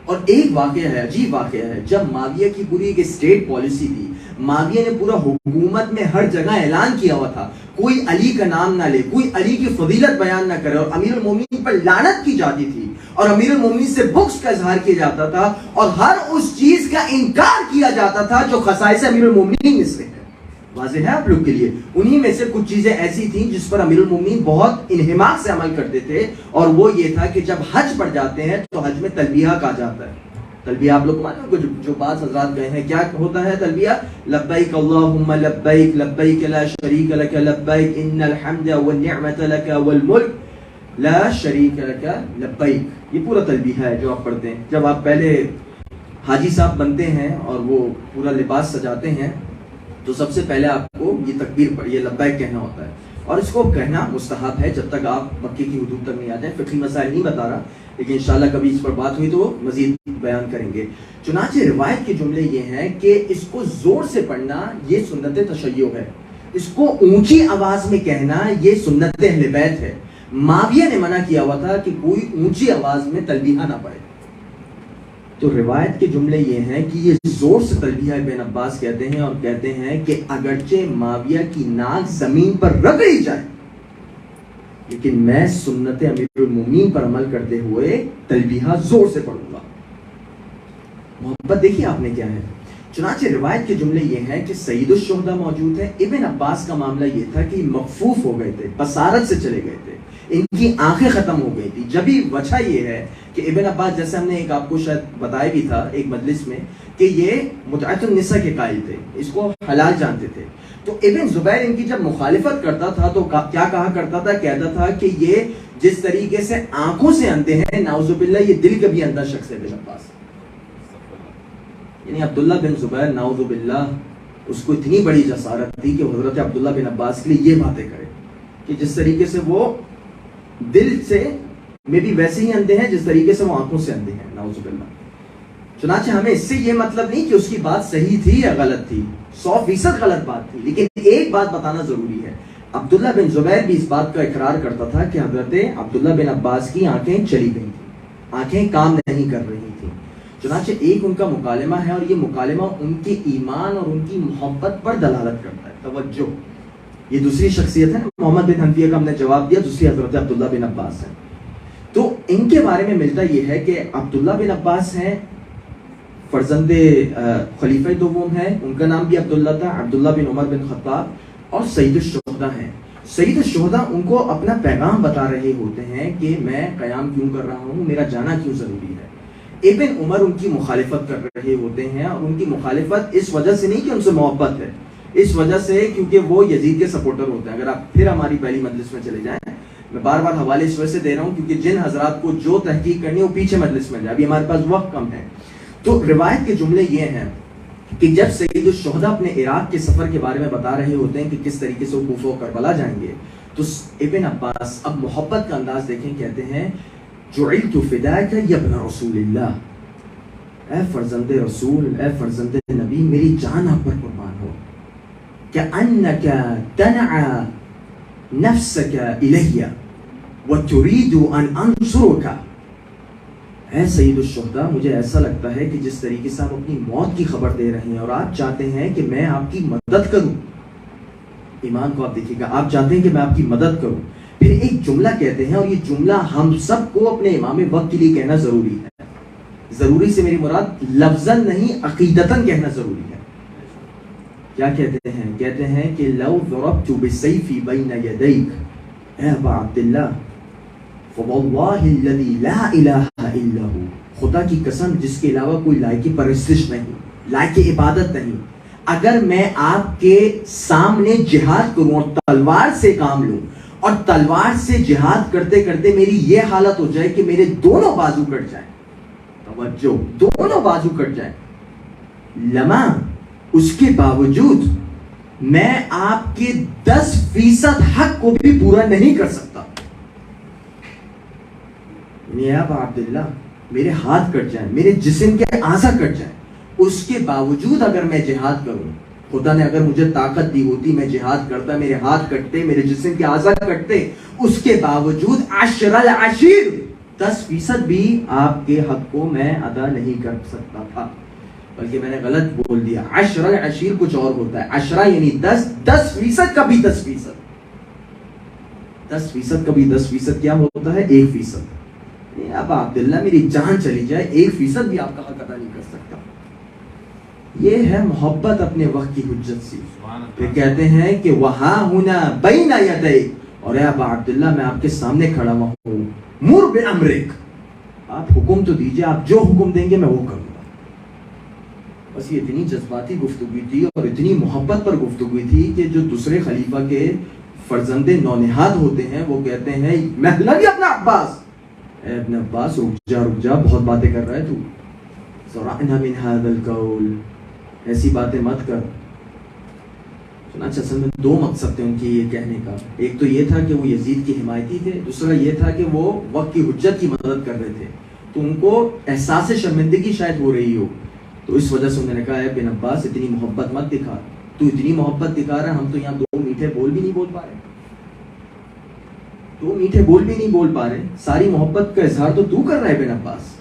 Speaker 1: اور ایک واقعہ ہے, عجیب واقعہ ہے, جب معاویہ کی پوری ایک اسٹیٹ پالیسی تھی, معاویہ نے پورا حکومت میں ہر جگہ اعلان کیا ہوا تھا کوئی علی کا نام نہ لے, کوئی علی کی فضیلت بیان نہ کرے, اور امیر المومنین پر لعنت کی جاتی تھی, اور امیر المومنین سے بغض کا اظہار کیا جاتا تھا, اور ہر اس چیز کا انکار کیا جاتا تھا جو خصائص امیر المومنین میں سے ہے. واضح ہے آپ لوگ کے لیے, انہی میں سے کچھ چیزیں ایسی تھیں جس پر امیر المومنین بہت انہماک سے عمل کرتے تھے, اور وہ یہ تھا کہ جب حج پر جاتے ہیں تو حج میں تلبیہ کہا جاتا ہے. تلبیہ آپ لوگ مانتے ہیں, جو بعض حضرات گئے ہیں, کیا ہوتا ہے تلبیہ؟ لبیک اللہم لبیک لبیک لا شریک لک لبیک ان الحمد والنعمت لک والملک لا شریک لک لبیک. یہ پورا تلبیہ ہے جو آپ پڑھتے ہیں جب آپ پہلے حاجی صاحب بنتے ہیں اور وہ پورا لباس سجاتے ہیں, تو سب سے پہلے آپ کو یہ تکبیر یہ لبیک کہنا ہوتا ہے, اور اس کو کہنا مستحب ہے جب تک آپ مکے کی حدود تک نہیں آ جائیں. فقہی مسائل نہیں بتا رہا, لیکن انشاءاللہ کبھی اس پر بات ہوئی تو مزید بیان کریں گے. چنانچہ روایت کے جملے یہ ہیں کہ اس کو زور سے پڑھنا یہ سنت تشیع ہے, اس کو اونچی آواز میں کہنا یہ سنت اہل بیت ہے. معاویہ نے منع کیا ہوا تھا کہ کوئی اونچی آواز میں تلبیہ نہ پڑھے. تو روایت کے جملے یہ ہیں کہ یہ زور سے تلبیہ ابن عباس کہتے ہیں, اور کہتے ہیں کہ اگرچہ معاویہ کی ناک زمین پر رگڑی جائے لیکن میں سنت امیر المومنین پر عمل کرتے ہوئے تلبیہ زور سے پڑھوں گا. محبت دیکھیے آپ نے کیا ہے. چنانچہ روایت کے جملے یہ ہیں کہ سید الشہداء موجود ہیں. ابن عباس کا معاملہ یہ تھا کہ مخفوف ہو گئے تھے, بصارت سے چلے گئے تھے, ان کی آنکھیں ختم ہو گئی تھی. جبھی وجہ یہ ہے کہ ابن عباس, جیسے ہم نے ایک آپ کو شاید بتایا بھی تھا ایک مجلس میں, کہ یہ متعۃ النساء کے قائل تھے, اس کو حلال جانتے تھے. تو ابن زبیر ان کی جب مخالفت کرتا تھا تو کیا کہا کرتا تھا؟ کہتا تھا کہ یہ جس طریقے سے آنکھوں سے اندھے ہیں, نعوذ باللہ یہ دل کا بھی اندھا شخص ہے ابن عباس. یعنی عبداللہ بن زبیر نعوذ باللہ اس کو اتنی بڑی جسارت تھی کہ حضرت عبداللہ بن عباس کے لیے یہ باتیں کرے کہ جس طریقے سے وہ دل سے میں بھی ویسے ہی اندھے ہیں جس طریقے سے وہ آنکھوں سے اندھے ہیں, نعوذ باللہ. چنانچہ ہمیں اس سے یہ مطلب نہیں کہ اس کی بات صحیح تھی یا غلط تھی, 100% غلط بات تھی, لیکن ایک بات بتانا ضروری ہے. عبداللہ بن زبیر بھی اس بات کا اقرار کرتا تھا کہ حضرت عبداللہ بن عباس کی آنکھیں چلی گئی تھیں, آنکھیں کام نہیں کر رہی تھیں. چنانچہ ایک ان کا مکالمہ ہے, اور یہ مکالمہ ان کے ایمان اور ان کی محبت پر دلالت کرتا ہے. توجہ, یہ دوسری شخصیت ہے, محمد بن حنفیہ کا ہم نے جواب دیا, دوسری حضرت عبداللہ بن عباس ہے. تو ان کے بارے میں ملتا یہ ہے کہ عبداللہ بن عباس ہیں, فرزند خلیفہ دوم ہیں, ان کا نام بھی عبداللہ تھا, عبداللہ بن عمر بن خطاب, اور سید الشہداء ہیں. سید الشہداء ان کو اپنا پیغام بتا رہے ہوتے ہیں کہ میں قیام کیوں کر رہا ہوں, میرا جانا کیوں ضروری ہے. ابن عمر ان کی مخالفت کر رہے ہوتے ہیں, اور ان کی مخالفت اس وجہ سے نہیں کہ ان سے محبت ہے, اس وجہ سے کیونکہ وہ یزید کے سپورٹر ہوتے ہیں. اگر آپ پھر ہماری پہلی مجلس میں چلے جائیں, میں بار بار حوالے اس وجہ سے دے رہا ہوں کیونکہ جن حضرات کو جو تحقیق کرنی ہے وہ پیچھے مجلس میں جائے, ابھی ہمارے پاس وقت کم ہے. تو روایت کے جملے یہ ہیں کہ جب سید الشہداء اپنے عراق کے سفر کے بارے میں بتا رہے ہوتے ہیں کہ کس طریقے سے وہ کوفہ و کربلا جائیں گے, تو ابن عباس اب محبت کا انداز دیکھیں, کہتے ہیں جعلت فداک یا ابن رسول اللہ, اے فرزند رسول, اے فرزند نبی, میری جان آپ پر قربان ہو. کأنک تنعى نفسک الیہ وتريد ان انصرک. اے سید الشہداء, مجھے ایسا لگتا ہے کہ جس طریقے سے آپ اپنی موت کی خبر دے رہے ہیں اور آپ چاہتے ہیں کہ میں آپ کی مدد کروں, ایمان کو آپ دیکھیے گا, آپ چاہتے ہیں کہ میں آپ کی مدد کروں. پھر ایک جملہ کہتے ہیں, اور یہ جملہ ہم سب کو اپنے امام وقت کے لیے کہنا ضروری ہے. ضروری سے میری مراد لفظاً نہیں, عقیدتاً کہنا ضروری ہے. کیا کہتے ہیں؟ کہتے ہیں کہ لو ضربت بالسیف بین یدیک، اے ابا عبداللہ فواللہ الذی لا الہ الا ہو، خدا کی قسم جس کے علاوہ کوئی لائق پرستش نہیں، لائق عبادت نہیں، اگر میں آپ کے سامنے جہاد کروں اور تلوار سے کام لوں اور تلوار سے جہاد کرتے کرتے میری یہ حالت ہو جائے کہ میرے دونوں بازو کٹ جائیں، توجہ، دونوں بازو کٹ جائیں، لما اس کے باوجود میں آپ کے 10% حق کو بھی پورا نہیں کر سکتا، میاں عبداللہ میرے ہاتھ کٹ جائیں، میرے جسم کے اعضاء کٹ جائیں، اس کے باوجود اگر میں جہاد کروں، خدا نے اگر مجھے طاقت دی ہوتی میں جہاد کرتا، میرے ہاتھ کٹتے، میرے جسم کے اعضاء کٹتے، اس کے باوجود عشر العشیر 10% بھی آپ کے حق کو میں ادا نہیں کر سکتا تھا، بلکہ میں نے غلط بول دیا، عشر العشیر کچھ اور ہوتا ہے، عشرہ یعنی 10% کا بھی 10%، 10% کا بھی 10% کیا ہوتا ہے؟ 1%۔ اب عبداللہ میری جان چلی جائے 1% بھی آپ کا حق ادا نہیں کر سکتا۔ یہ ہے محبت اپنے وقت کی حجت سے۔ پھر کہتے ہیں کہ وہاں ہونا بین یدیک، اور اے ابا عبداللہ میں آپ کے سامنے کھڑا ہوں، مر بامرک، آپ حکم تو دیجئے، آپ جو حکم دیں گے میں وہ کروں گا۔ بس یہ اتنی جذباتی گفتگو تھی اور اتنی محبت پر گفتگو تھی کہ جو دوسرے خلیفہ کے فرزند نونہاد ہوتے ہیں وہ کہتے ہیں محلہ اپنا عباس، اے ابن عباس رک جا بہت باتیں کر رہا ہے تو، زرعنا من هذا القول، ایسی باتیں مت کر۔ چنانچہ اصل میں 2 مقصد تھے ان کی یہ کہنے کا، ایک تو یہ تھا کہ وہ یزید کی حمایتی تھے، دوسرا یہ تھا کہ وہ وقت کی حجت کی مدد کر رہے تھے، تو ان کو احساس شرمندگی شاید ہو رہی ہو، تو اس وجہ سے انہوں نے کہا اے ابن عباس اتنی محبت مت دکھا، تو اتنی محبت دکھا رہا ہے، ہم تو یہاں 2 میٹھے بول بھی نہیں بول پا رہے، 2 میٹھے بول بھی نہیں بول پا رہے، ساری محبت کا اظہار تو کر رہا ہے ابن عباس۔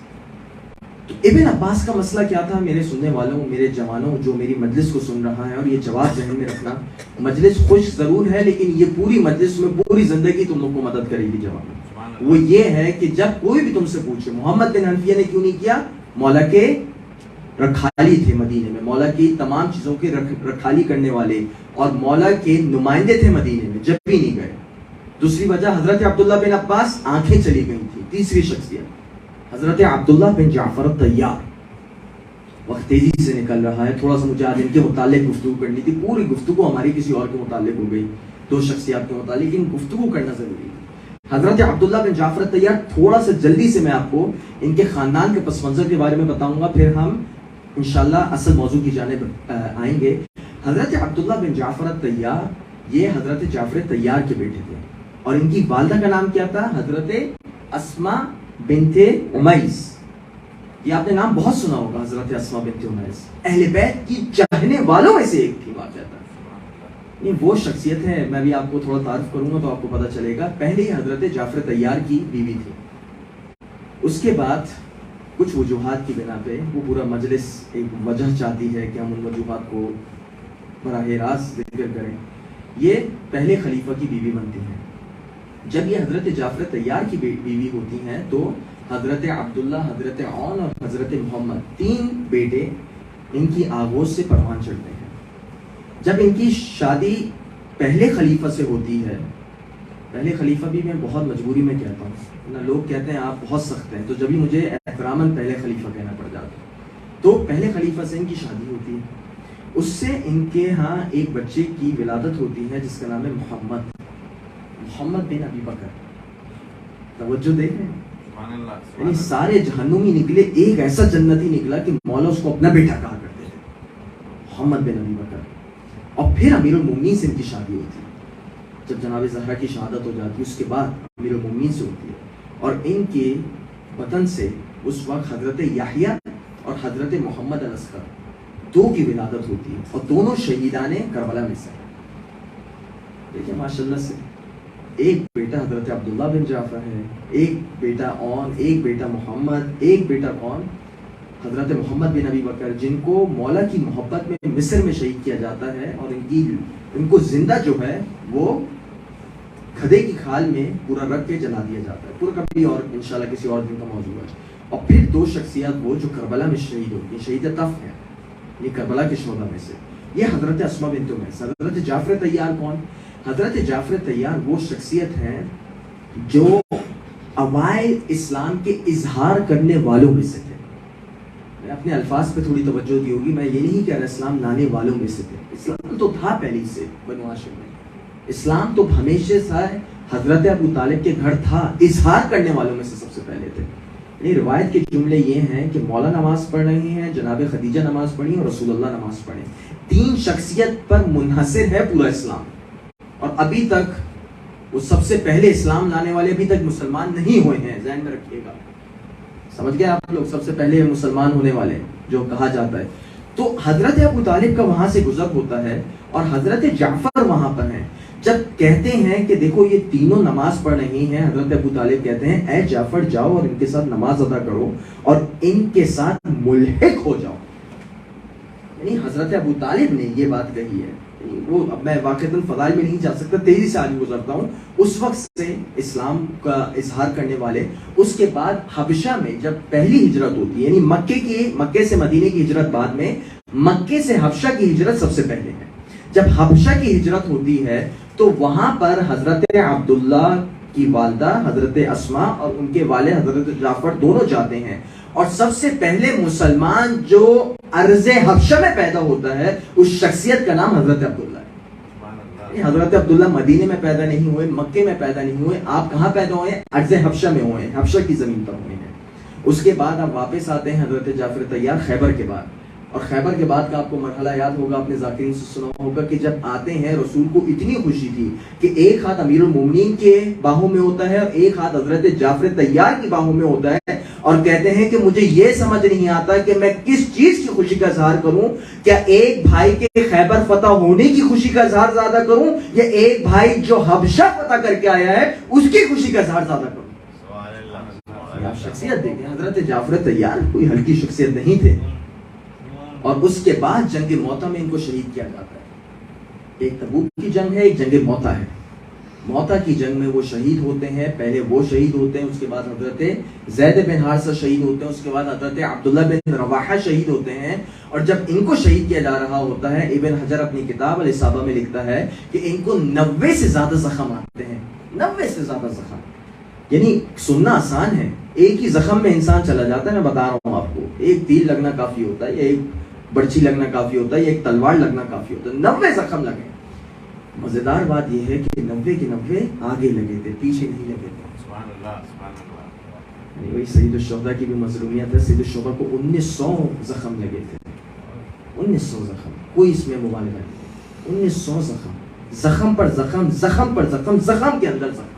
Speaker 1: تو ابن عباس کا مسئلہ کیا تھا؟ میرے سننے والوں، میرے جوانوں جو میری مجلس کو سن رہا ہے، اور یہ جواب ذہن میں رکھنا، مجلس خوش ضرور ہے لیکن یہ پوری مجلس میں پوری زندگی تم لوگ کو مدد کرے گی جواب، وہ یہ ہے کہ جب کوئی بھی تم سے پوچھے محمد بن حنفیہ نے کیوں نہیں کیا، مولا کے رکھالی تھے مدینے میں، مولا کی تمام چیزوں کے رکھالی کرنے والے اور مولا کے نمائندے تھے مدینے میں، جب بھی نہیں گئے۔ دوسری وجہ حضرت عبداللہ بن عباس آنکھیں چلی گئی تھی۔ تیسری شخصیت حضرت عبداللہ بن جعفر الطیار۔ وقت تیزی سے نکل رہا ہے، تھوڑا سا مجھے آج ان کے متعلق گفتگو کرنی تھی، پوری گفتگو ہماری کسی اور کے متعلق ہو گئی، 2 شخصیات کے متعلق، لیکن گفتگو کرنا ضروری ہے۔ حضرت عبداللہ بن جعفر الطیار، تھوڑا سا جلدی سے میں آپ کو ان کے خاندان کے پس منظر کے بارے میں بتاؤں گا، پھر ہم انشاءاللہ اصل موضوع کی جانب آئیں گے۔ حضرت عبداللہ بن جعفر الطیار یہ حضرت جعفر طیار کے بیٹے تھے، اور ان کی والدہ کا نام کیا تھا؟ حضرت اسماء بنت امیس۔ یہ آپ نے نام بہت سنا ہوگا، حضرت اسماء بنت امیس اہل بیت کی چاہنے والوں میں سے ایک تھی واقعہ۔ یہ وہ شخصیت ہے، میں بھی آپ کو تھوڑا تعارف کروں گا تو آپ کو پتہ چلے گا۔ پہلے ہی حضرت جعفر طیار کی بیوی تھی، اس کے بعد کچھ وجوہات کی بنا پہ وہ پورا مجلس ایک وجہ چاہتی ہے کہ ہم ان وجوہات کو براہ راست ذکر کریں۔ یہ پہلے خلیفہ کی بیوی بنتی ہیں۔ جب یہ حضرت جعفر طیار کی بیوی ہوتی ہیں تو حضرت عبداللہ، حضرت عون اور حضرت محمد 3 بیٹے ان کی آغوش سے پروان چڑھتے ہیں۔ جب ان کی شادی پہلے خلیفہ سے ہوتی ہے، پہلے خلیفہ بھی میں بہت مجبوری میں کہتا ہوں نا، لوگ کہتے ہیں آپ بہت سخت ہیں، تو جب بھی مجھے احتراماً پہلے خلیفہ کہنا پڑ جاتا ہے، تو پہلے خلیفہ سے ان کی شادی ہوتی ہے، اس سے ان کے ہاں ایک بچے کی ولادت ہوتی ہے جس کا نام ہے محمد بن ابی بکر۔ توجہ دے رہے ہیں؟ یعنی سارے جہنمی نکلے، ایک ایسا جنتی نکلا کہ مولا اس کو اپنا بیٹا کہا کرتے تھے، محمد بن ابی بکر۔ اور پھر امیر المومنین سے ان کی شادی ہوتی ہے، جب جناب زہرا کی شہادت ہو جاتی ہے اس کے بعد امیر المومنین سے ہوتی ہے، اور ان کے وطن سے اس وقت حضرت یحییٰ اور حضرت محمد الاصغر 2 کی ولادت ہوتی ہے، اور دونوں شہیدان کربلا میں سے۔ دیکھیں ماشاءاللہ سے ایک بیٹا حضرت عبداللہ بن جعفر ہے، ایک بیٹا عون، ایک بیٹا محمد، ایک بیٹا کون؟ حضرت محمد بن ابی بکر، جن کو مولا کی محبت میں مصر میں شہید کیا جاتا ہے، اور ان کو زندہ جو ہے وہ کھدے کی کھال میں پورا رکھ کے جلا دیا جاتا ہے۔ پورا کبھی اور انشاءاللہ کسی اور دن کا موضوع ہے۔ اور پھر 2 شخصیات وہ جو کربلا میں شہید ہوتی ہیں، شہید طف ہیں، یہ کربلا کے شہداء میں سے، یہ حضرت اسما بنت امیس. حضرت جعفر طیار کون؟ حضرت جعفر طیار وہ شخصیت ہے جو اوائل اسلام کے اظہار کرنے والوں میں سے تھے. میں اپنے الفاظ پہ تھوڑی توجہ دی ہوگی, میں یہ نہیں کہہ رہا اسلام لانے والوں میں سے تھے. اسلام تو تھا پہلے سے بنو ہاشم میں, اسلام تو ہمیشہ سے حضرت ابو طالب کے گھر تھا, اظہار کرنے والوں میں سے سب سے پہلے تھے. یعنی روایت کے جملے یہ ہیں کہ مولا نماز پڑھ رہے ہیں, جناب خدیجہ نماز پڑھی اور رسول اللہ نماز پڑھیں. 3 شخصیت پر منحصر ہے پورا اسلام, اور ابھی تک وہ سب سے پہلے اسلام لانے والے ابھی تک مسلمان نہیں ہوئے ہیں, ذہن میں رکھیے گا. سمجھ گئے آپ لوگ؟ سب سے پہلے مسلمان ہونے والے جو کہا جاتا ہے. تو حضرت ابو طالب کا وہاں سے گزر ہوتا ہے اور حضرت جعفر وہاں پر ہیں. جب کہتے ہیں کہ دیکھو یہ تینوں نماز پڑھ رہی ہیں, حضرت ابو طالب کہتے ہیں اے جعفر جاؤ اور ان کے ساتھ نماز ادا کرو اور ان کے ساتھ ملحق ہو جاؤ. یعنی حضرت ابو طالب نے یہ بات کہی ہے. وہ اب میں واقعۃ الفضائل میں نہیں جا سکتا, تیزی سے آگے گزرتا ہوں. اس وقت سے اسلام کا اظہار کرنے والے, اس کے بعد حبشہ میں جب پہلی ہجرت ہوتی ہے, یعنی مکے سے مدینے کی ہجرت بعد میں, مکے سے حبشہ کی ہجرت سب سے پہلے ہے. جب حبشہ کی ہجرت ہوتی ہے تو وہاں پر حضرت عبداللہ کی والدہ حضرت اسما اور ان کے والد حضرت جعفر دونوں جاتے ہیں, اور سب سے پہلے مسلمان جو ارض حبشہ میں پیدا ہوتا ہے اس شخصیت کا نام حضرت عبداللہ ہے. حضرت عبداللہ مدینے میں پیدا نہیں ہوئے, مکے میں پیدا نہیں ہوئے, آپ کہاں پیدا ہوئے؟ ارض حبشہ میں ہوئے, حبشہ کی زمین پر ہوئے ہیں. اس کے بعد آپ واپس آتے ہیں حضرت جعفر طیار خیبر کے بعد, اور خیبر کے بعد کا آپ کو مرحلہ یاد ہوگا, اپنے ذاکرین سے سنا ہوگا کہ جب آتے ہیں رسول کو اتنی خوشی تھی کہ ایک ہاتھ امیر المومنین کے باہوں میں ہوتا ہے اور ایک ہاتھ حضرت جعفر طیار کی باہوں میں ہوتا ہے, اور کہتے ہیں کہ مجھے یہ سمجھ نہیں آتا کہ میں کس چیز کی خوشی کا اظہار کروں, کیا ایک بھائی کے خیبر فتح ہونے کی خوشی کا اظہار زیادہ کروں یا ایک بھائی جو حبشہ فتح کر کے آیا ہے اس کی خوشی کا اظہار زیادہ کروں. آپ شخصیت دیکھیں, حضرت جعفر طیار کوئی ہلکی شخصیت نہیں تھے. اور اس کے بعد جنگ موتا میں ان کو شہید کیا جاتا ہے. ایک تبوک کی جنگ ہے, ایک جنگ موتا ہے. موتا کی جنگ میں وہ شہید ہوتے ہیں, پہلے وہ شہید ہوتے ہیں, اس کے بعد حضرت زید بن حارثہ شہید ہوتے ہیں, اس کے بعد حضرت عبداللہ بن رواحہ شہید ہوتے ہیں. اور جب ان کو شہید کیا جا رہا ہوتا ہے, ابن حجر اپنی کتاب الاصابہ میں لکھتا ہے کہ ان کو 90 سے زیادہ زخم آتے ہیں, 90 سے زیادہ زخم. یعنی سننا آسان ہے, ایک ہی زخم میں انسان چلا جاتا ہے. میں بتا رہا ہوں آپ کو, ایک تیر لگنا کافی ہوتا ہے, یا ایک برچی لگنا کافی ہوتا ہے, یا ایک تلوار لگنا کافی ہوتا ہے. 90 زخم لگے. مزیدار بات یہ ہے کہ 90 کے 90 آگے لگے تھے, پیچھے نہیں لگے تھے.
Speaker 2: سبحان اللہ, سبحان اللہ.
Speaker 1: یعنی وہی سید الشہداء کی بھی مظلومیت ہے. سید الشہداء کو 1900 زخم لگے تھے, 1900 زخم, کوئی اس میں مبالغہ نہیں. 1900 زخم, زخم پر زخم, زخم پر زخم, زخم کے اندر زخم.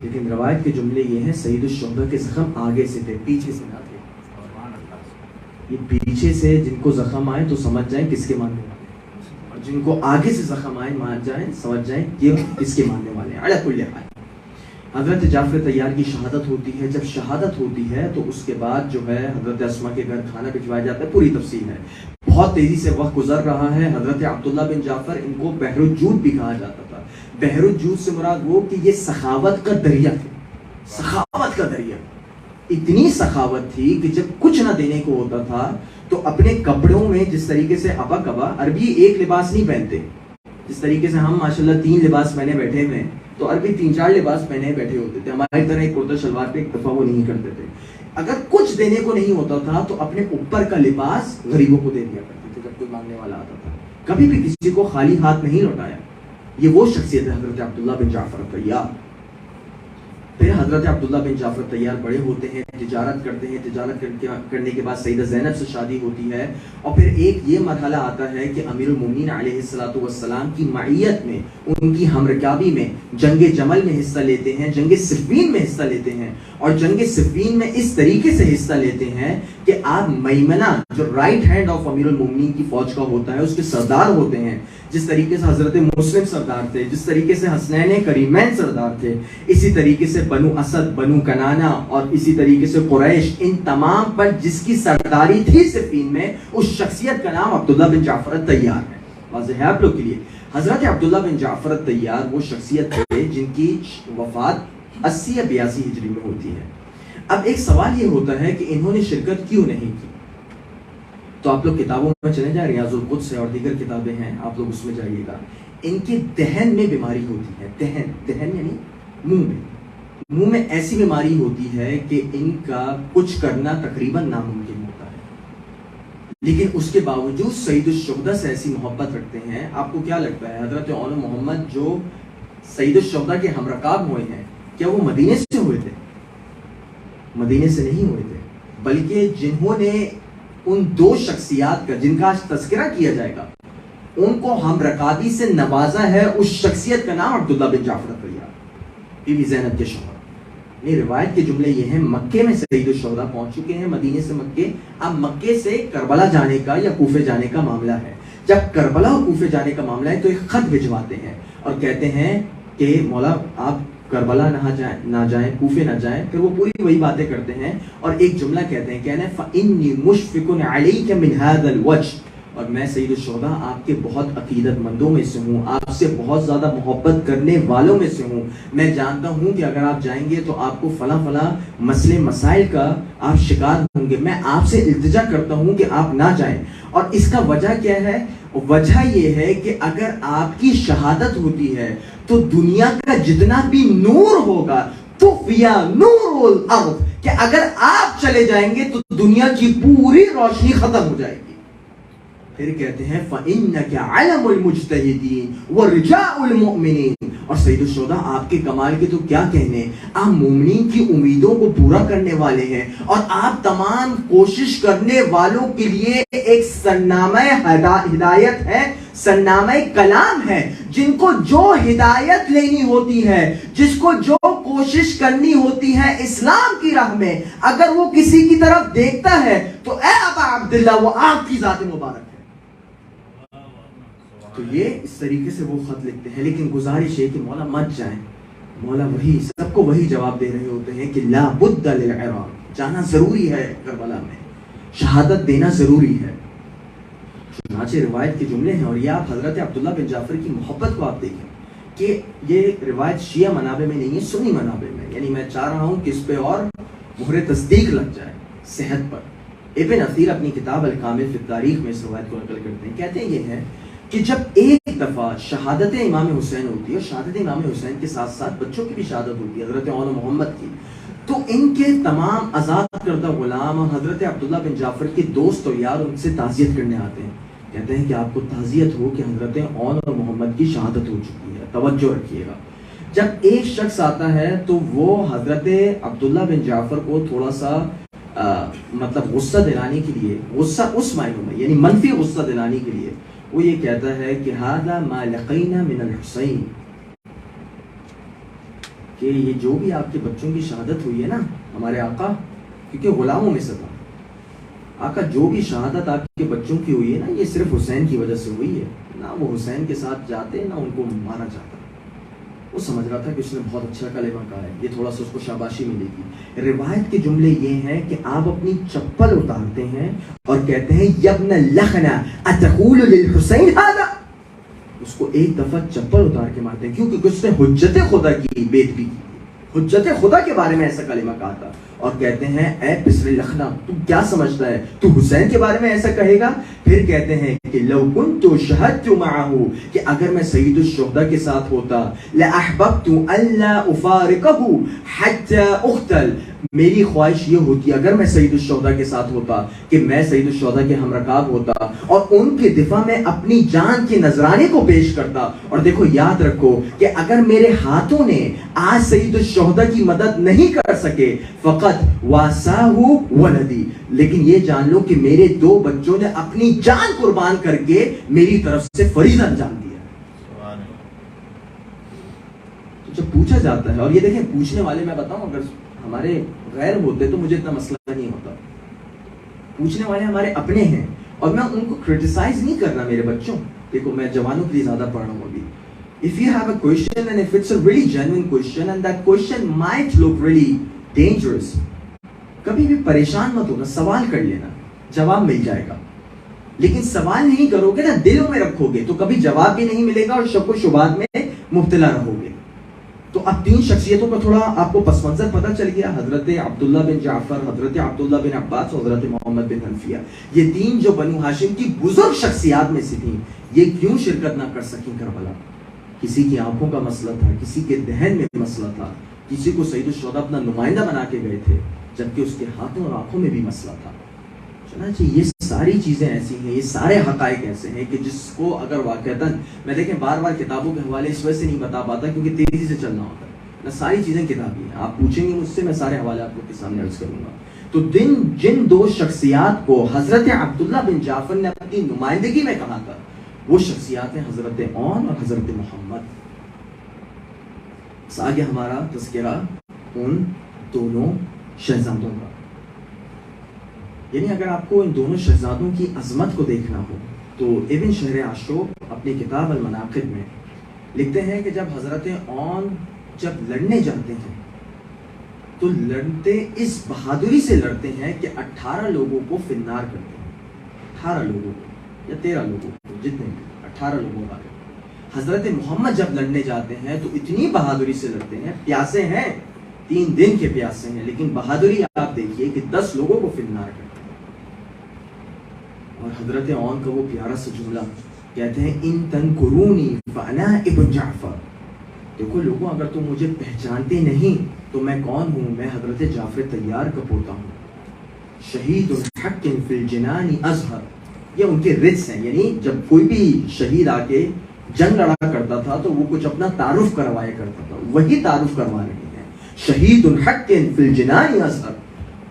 Speaker 1: لیکن روایت کے جملے یہ ہیں سید الشہداء کے زخم آگے سے تھے, پیچھے سے نہ تھے. یہ پیچھے سے جن کو زخم آئے تو سمجھ جائیں کس کے ماننے والے ہیں, اور جن کو آگے سے زخم آئے مان جائیں, سمجھ جائیں کہ کس کے ماننے والے ہیں. علی کل حال حضرت جعفر طیار کی شہادت ہوتی ہے. جب شہادت ہوتی ہے تو اس کے بعد جو ہے حضرت اسما کے گھر کھانا بھجوایا جاتا ہے. پوری تفصیل ہے, بہت تیزی سے وقت گزر رہا ہے. حضرت عبداللہ بن جعفر, ان کو بحر الجود بھی کہا جاتا تھا. بحر الجود سے مراد وہ کہ یہ سخاوت کا دریا تھے, سخاوت کا دریا. اتنی سخاوت تھی کہ جب کچھ نہ دینے کو ہوتا تھا تو اپنے کپڑوں میں جس طریقے سے ابا کبا, عربی ایک لباس نہیں پہنتے, جس طریقے سے ہم ماشاءاللہ 3 لباس پہنے بیٹھے ہوئے, تو عربی 3-4 لباس پہنے بیٹھے ہوتے تھے. ہماری طرح ایک کرتا شلوار پہ ایک دفعہ وہ نہیں کرتے تھے. اگر کچھ دینے کو نہیں ہوتا تھا تو اپنے اوپر کا لباس غریبوں کو دے دیا کرتے تھے جب کوئی مانگنے والا آتا تھا. کبھی بھی کسی کو خالی ہاتھ نہیں لوٹایا. یہ وہ شخصیت ہے حضرت عبداللہ بن جعفر طیار. پھر حضرت عبداللہ بن جعفر طیار بڑے ہوتے ہیں, تجارت کرتے ہیں. تجارت کرنے کے بعد سیدہ زینب سے شادی ہوتی ہے, اور پھر ایک یہ مرحلہ آتا ہے کہ امیر المومنین علیہ السلام کی معیت میں, ان کی ہمرکابی میں جنگ جمل میں حصہ لیتے ہیں, جنگ صفین میں حصہ لیتے ہیں. اور جنگ صفین میں اس طریقے سے حصہ لیتے ہیں کہ آپ میمنہ جو رائٹ ہینڈ آف امیر المومنین کی فوج کا ہوتا ہے اس کے سردار ہوتے ہیں. جس طریقے سے حضرت مسلم سردار تھے, جس طریقے سے حسنین کریمین سردار تھے, اسی طریقے سے بنو اسد, بنو کنانا اور اسی طریقے سے قریش, ان تمام پر جس کی سرداری تھی صفین میں, اس شخصیت کا نام عبداللہ بن جعفر طیار ہے. واضح ہے آپ لوگ کے لیے. حضرت عبداللہ بن جعفر طیار وہ شخصیت تھے جن کی وفات 80 یا 82 ہجری میں ہوتی ہے. اب ایک سوال یہ ہوتا ہے کہ انہوں نے شرکت کیوں نہیں کی؟ تو آپ لوگ کتابوں میں چلے جائیں، ریاض القدس ہے اور دیگر کتابیں ہیں، آپ لوگ اس میں جائیے گا. ان کے دہن میں بیماری ہوتی ہے. دہن یعنی منہ میں ایسی بیماری ہوتی ہے کہ ان کا کچھ کرنا تقریباً ناممکن ہوتا ہے. لیکن اس کے باوجود سید الشہداء سے ایسی محبت رکھتے ہیں. آپ کو کیا لگتا ہے حضرت اول محمد جو سید الشہداء کے ہم رکاب ہوئے ہیں، کیا وہ مدینے سے ہوئے تھے؟ مدینے سے نہیں ہوئے تھے، بلکہ جنہوں نے ان دو شخصیات کا جن کا آج تذکرہ کیا جائے گا ان کو ہم رکابی سے نوازا ہے، اس شخصیت کا نام عبداللہ بن جعفر الطیار، بی بی زینب کے شوہر. یہ روایت کے جملے یہ ہیں، مکے میں سید الشہداء پہنچ چکے ہیں، مدینے سے مکے. اب مکے سے کربلا جانے کا یا کوفے جانے کا معاملہ ہے. جب کربلا اور کوفے جانے کا معاملہ ہے تو ایک خط بھجواتے ہیں اور کہتے ہیں کہ مولا آپ کربلا نہ جائیں، کوفے نہ جائیں. پھر وہ پوری وہی باتیں کرتے ہیں اور ایک جملہ کہتے ہیں، کہنا ہے فَإِنِّي مُشْفِقٌ عَلَيْكَ مِنْ هَذَا الْوَجْهِ، اور میں سید الشہداء آپ کے بہت عقیدت مندوں میں سے ہوں، آپ سے بہت زیادہ محبت کرنے والوں میں سے ہوں. میں جانتا ہوں کہ اگر آپ جائیں گے تو آپ کو فلاں فلاں مسئلے مسائل کا آپ شکار ہوں گے. میں آپ سے التجا کرتا ہوں کہ آپ نہ جائیں. اور اس کا وجہ کیا ہے؟ وجہ یہ ہے کہ اگر آپ کی شہادت ہوتی ہے تو دنیا کا جتنا بھی نور ہوگا طفیا نور الارض، کہ اگر آپ چلے جائیں گے تو دنیا کی پوری روشنی ختم ہو جائے گی. پھر کہتے ہیں فَإِنَّكَ عَلَمُ الْمُجْتَهِدِينَ وَرِجَاءُ الْمُؤْمِنِينَ، اور سید الشہداء آپ کے کمال کے تو کیا کہنے، آپ مومنین کی امیدوں کو پورا کرنے والے ہیں اور آپ تمام کوشش کرنے والوں کے لیے ایک سرنامہ ہدایت ہے، سرنامہ کلام ہے. جن کو جو ہدایت لینی ہوتی ہے، جس کو جو کوشش کرنی ہوتی ہے اسلام کی راہ میں، اگر وہ کسی کی طرف دیکھتا ہے تو اے ابا عبداللہ وہ آپ کی ذات مبارک ہے. تو یہ اس طریقے سے وہ خط لکھتے ہیں. لیکن گزارش ہے کہ مولا مت جائیں. مولا وہی سب کو وہی جواب دے رہے ہوتے ہیں کہ لا بد للعراق، جانا ضروری ہے، کربلا میں شہادت دینا ضروری ہے. چنانچہ روایت کے جملے ہیں، اور یہ آپ حضرت عبداللہ بن جعفر کی محبت کو آپ دیکھیں کہ یہ روایت شیعہ منابع میں نہیں ہے، سنی منابع میں. یعنی میں چاہ رہا ہوں کہ اس پہ اور مہر تصدیق لگ جائے صحت پر. ابن اثیر اپنی کتاب الکامل فی التاریخ میں اس روایت کو نقل کرتے ہیں. کہتے ہیں یہ ہے کہ جب ایک دفعہ شہادت امام حسین ہوتی ہے اور شہادت امام حسین کے ساتھ ساتھ بچوں کی بھی شہادت ہوتی ہے، حضرت اول محمد کی، تو ان کے تمام آزاد کردہ غلام اور حضرت عبداللہ بن جعفر کے دوست اور یار ان سے تعزیت کرنے آتے ہیں. کہتے ہیں کہ آپ کو تعزیت ہو کہ حضرت اول اور محمد کی شہادت ہو چکی ہے، توجہ رکھیے گا. جب ایک شخص آتا ہے تو وہ حضرت عبداللہ بن جعفر کو تھوڑا سا مطلب غصہ دلانے کے لیے، غصہ اس معنی میں یعنی منفی غصہ دلانے کے لیے وہ یہ کہتا ہے کہ هذا ما لقينا من الحسین، کہ یہ جو بھی آپ کے بچوں کی شہادت ہوئی ہے نا ہمارے آقا، کیونکہ غلاموں میں سے تھا، آقا جو بھی شہادت آپ کے بچوں کی ہوئی ہے نا یہ صرف حسین کی وجہ سے ہوئی ہے، نہ وہ حسین کے ساتھ جاتے نہ ان کو مارا جاتا. وہ سمجھ رہا تھا کہ اس نے بہت اچھا کلمہ کہا ہے، یہ تھوڑا سا اس کو شاباشی ملے گی. روایت کے جملے یہ ہیں کہ آپ اپنی چپل اتارتے ہیں اور کہتے ہیں یبن لخنا اتقول للحسین هذا، اس کو ایک دفعہ چپل اتار کے مارتے ہیں کیونکہ اس نے حجت خدا کی بےدبی کی، حجت خدا کے بارے میں ایسا کلمہ کہا تھا. اور کہتے ہیں اے پسر لخنا تو کیا سمجھتا ہے، تو حسین کے بارے میں ایسا کہے گا. پھر کہتے ہیں کہ لو كنت شهدت معه، کہ اگر میں سید الشہداء کے ساتھ ہوتا، لاحببت الا افارقه حتى اقتل، میری خواہش یہ ہوتی اگر میں سید الشہداء کے ساتھ ہوتا کہ میں سید الشہداء کے ہم رکاب ہوتا اور ان کے دفاع میں اپنی جان کے نذرانے کو پیش کرتا. اور دیکھو یاد رکھو کہ اگر میرے ہاتھوں نے آج سید الشہداء کی مدد نہیں کر سکے فقط واساہ ولدی، لیکن یہ جان لو کہ میرے دو بچوں نے اپنی جان قربان کر کے میری طرف سے فریضہ انجام دیا. تو جب پوچھا جاتا ہے، اور یہ دیکھیں پوچھنے والے میں بتاؤں اگر ہمارے غیر ہوتے تو مجھے اتنا مسئلہ نہیں ہوتا. پوچھنے والے ہمارے اپنے ہیں اور میں ان کو کرٹیسائز نہیں کرنا میرے بچوں. دیکھو میں جوانوں کے لیے زیادہ پڑھ رہا ہوں ابھی. If you have a question and if it's a really genuine question and that question might look really dangerous, کبھی بھی پریشان مت ہونا، سوال کر لینا، جواب مل جائے گا. لیکن سوال نہیں کرو گے نا، دلوں میں رکھو گے تو کبھی جواب بھی نہیں ملے گا اور شک و شبہات میں مبتلا رہو گے. تو اب تین شخصیتوں کا تھوڑا آپ کو پس منظر پتہ چل گیا، حضرت عبداللہ بن جعفر، حضرت عبداللہ بن عباس اور حضرت محمد بن حنفیہ. یہ تین جو بنو ہاشم کی بزرگ شخصیات میں سے تھیں، یہ کیوں شرکت نہ کر سکیں کربلا؟ کسی کی آنکھوں کا مسئلہ تھا، کسی کے دہن میں مسئلہ تھا، کسی کو سید الشہداء اپنا نمائندہ بنا کے گئے تھے، جبکہ اس کے ہاتھوں اور آنکھوں میں بھی مسئلہ تھا. چنانچہ یہ ساری چیزیں ایسی ہیں، یہ سارے حقائق ایسے ہیں کہ جس کو اگر واقعتاً میں دیکھیں بار بار کتابوں کے حوالے اس وجہ سے نہیں بتا پاتا کیونکہ تیزی سے چلنا ہوتا ہے. میں ساری چیزیں کتابی ہیں، آپ پوچھیں گے مجھ سے، میں سارے حوالے آپ کے سامنے عرض کروں گا. تو جن دو شخصیات کو حضرت عبداللہ بن جعفر نے اپنی نمائندگی میں کہا تھا، وہ شخصیات ہیں حضرت اون اور حضرت محمد. آگے ہمارا تذکرہ ان دونوں شہزادوں کا. یعنی اگر آپ کو ان دونوں شہزادوں کی عظمت کو دیکھنا ہو تو ابن شہر عاشوق اپنی کتاب المناقب میں لکھتے ہیں کہ جب حضرت اون جب لڑنے جاتے ہیں تو لڑتے اس بہادری سے لڑتے ہیں کہ 18 لوگوں کو فنار کرتے ہیں. 18 لوگوں کو یا 13 لوگوں کو، جتنے بھی 18 لوگوں کا. حضرت محمد جب لڑنے جاتے ہیں تو اتنی بہادری سے لڑتے ہیں، پیاسے ہیں، 3 دن کے پیاسے ہیں، لیکن بہادری آپ دیکھیے کہ 10 لوگوں کو فنار کرتے ہیں. اور حضرت اون کا وہ پیارا سا جملہ کہتے ہیں ان تنکرونی فانا ابن جعفر. دیکھو لوگوں، اگر تم مجھے پہچانتے نہیں تو میں کون ہوں؟ میں حضرت جعفر طیار کا پوتا ہوں. شہید حق فی الجنان اظہر، یہ ان کے رٹس ہیں. یعنی جب کوئی بھی شہید آ کے جنگ لڑا کرتا تھا تو وہ کچھ اپنا تعارف کروایا کرتا تھا، وہی تعارف کروا رہے ہیں. شہید حق فی الجنان اظہر.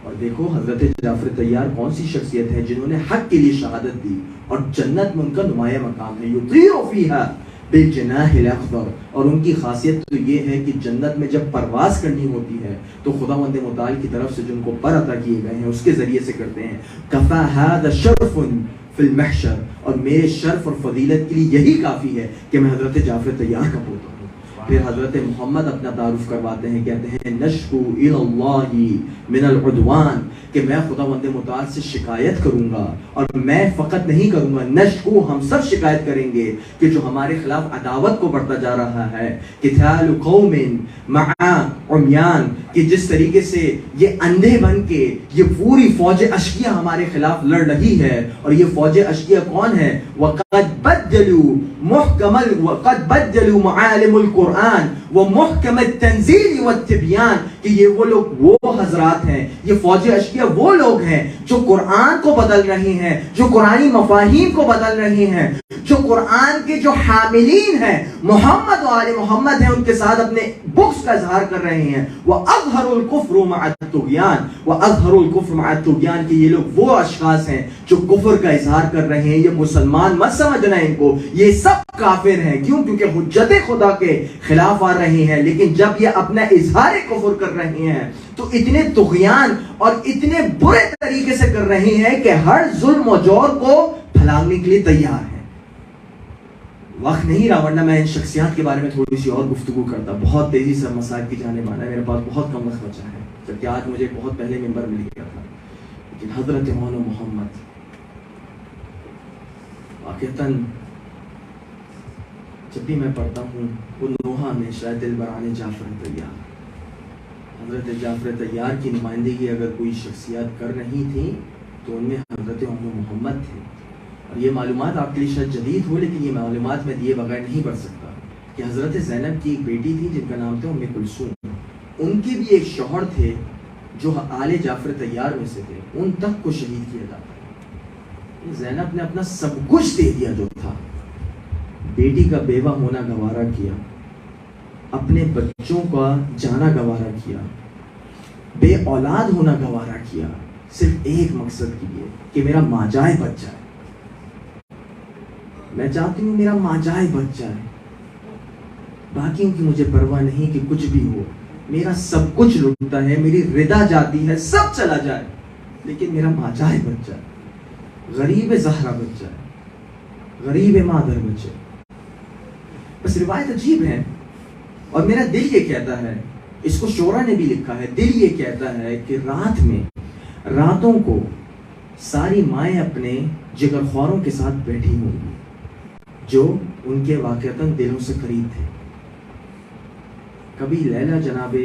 Speaker 1: اور دیکھو حضرت جعفر طیار کون سی شخصیت ہے جنہوں نے حق کے لیے شہادت دی اور جنت میں ان کا نمایاں مقام ہے. یطیر فیہا بالجناح الاخضر. اور ان کی خاصیت تو یہ ہے کہ جنت میں جب پرواز کرنی ہوتی ہے تو خداوند متعال کی طرف سے جن کو پر عطا کیے گئے ہیں اس کے ذریعے سے کرتے ہیں. کفا ھذا شرف فی المحشر. اور میرے شرف اور فضیلت کے لیے یہی کافی ہے کہ میں حضرت جعفر طیار کا پوتا ہوں. پھر حضرت محمد اپنا تعارف کرواتے ہیں، کہتے ہیں نشکو الی اللہ من العدوان، کہ میں خداوند متعال سے شکایت کروں گا. اور میں فقط نہیں کروں گا، نشکو ہم سب شکایت کریں گے کہ جو ہمارے خلاف عداوت کو بڑھتا جا رہا ہے. قتال قوم مع عمیان، کہ جس طریقے سے یہ اندھے بن کے یہ پوری فوج اشقیہ ہمارے خلاف لڑ رہی ہے. اور یہ فوج اشقیہ کون ہے؟ وقد بدلوا معالم القرآن ومحکم التنزیل والتبیان، کہ یہ وہ لوگ، وہ حضرات ہیں، یہ فوج اشقیہ وہ لوگ ہیں جو قرآن کو بدل رہے ہیں، جو قرآنی مفاہیم کو بدل رہے ہیں، جو قرآن کے جو حاملین ہیں، محمد و آل محمد ہیں، ان کے ساتھ اپنے بغض کا اظہار کر رہے ہیں. وَأَظْهَرُ الْكُفْرُ مَعَ الطُّغْيَانِ وَأَظْهَرُ الْكُفْرُ مَعَ الطُّغْيَانِ، کہ یہ لوگ وہ اشخاص ہیں جو کفر کا اظہار کر رہے ہیں. یہ مسلمان مت سمجھنا ان کو، یہ سب کافر ہیں. کیوں؟ کیونکہ حجت خدا کے خلاف آ رہے ہیں. لیکن جب یہ اپنا اظہار کفر کر رہے ہیں تو اتنے طغیان اور اتنے برے طریقے سے کر رہے ہیں کہ ہر ظلم و جور کو پھیلانے کے لیے تیار ہیں. وقت نہیں رہا ورنہ میں ان شخصیات کے بارے میں تھوڑی سی اور گفتگو کرتا. بہت تیزی سے مسائل کی جانب آنا ہے، میرے پاس بہت کم وقت بچا ہے، جبکہ آج مجھے بہت پہلے ممبر مل گیا تھا. لیکن حضرت اون و محمد واقعتاً جب بھی میں پڑھتا ہوں وہ نوحہ میں شاید دل بران جعفر طیار، حضرت جعفر طیار کی نمائندگی اگر کوئی شخصیات کر رہی تھی تو ان میں حضرت اون و محمد تھے. اور یہ معلومات آپ کے لیے شاید جدید ہو، لیکن یہ معلومات میں دیے بغیر نہیں پڑھ سکتا کہ حضرت زینب کی ایک بیٹی تھی جن کا نام تھا ام کلثوم. ان کے بھی ایک شوہر تھے جو آل جعفر طیار میں سے تھے، ان تک کو شہید کیا جاتا. زینب نے اپنا سب کچھ دے دیا جو تھا، بیٹی کا بیوہ ہونا گوارا کیا، اپنے بچوں کا جانا گوارا کیا، بے اولاد ہونا گوارا کیا، صرف ایک مقصد کے لیے کہ میرا ماجائے بچ جائے. میں چاہتی ہوں میرا ماجائے بچ جائے، باقیوں کی مجھے پرواہ نہیں کہ کچھ بھی ہو. میرا سب کچھ لٹتا ہے، میری ردا جاتی ہے، سب چلا جائے، لیکن میرا ماجائے بچ جائے، غریب زہرا بچ جائے، غریب مادر بچ جائے. بس روایت عجیب ہے اور میرا دل یہ کہتا ہے، اس کو شعرا نے بھی لکھا ہے، دل یہ کہتا ہے کہ رات میں، راتوں کو ساری مائیں اپنے جگر خواروں کے ساتھ بیٹھی ہوں گی جو ان کے واقعتاً دلوں سے قریب تھے. کبھی لیلا جناب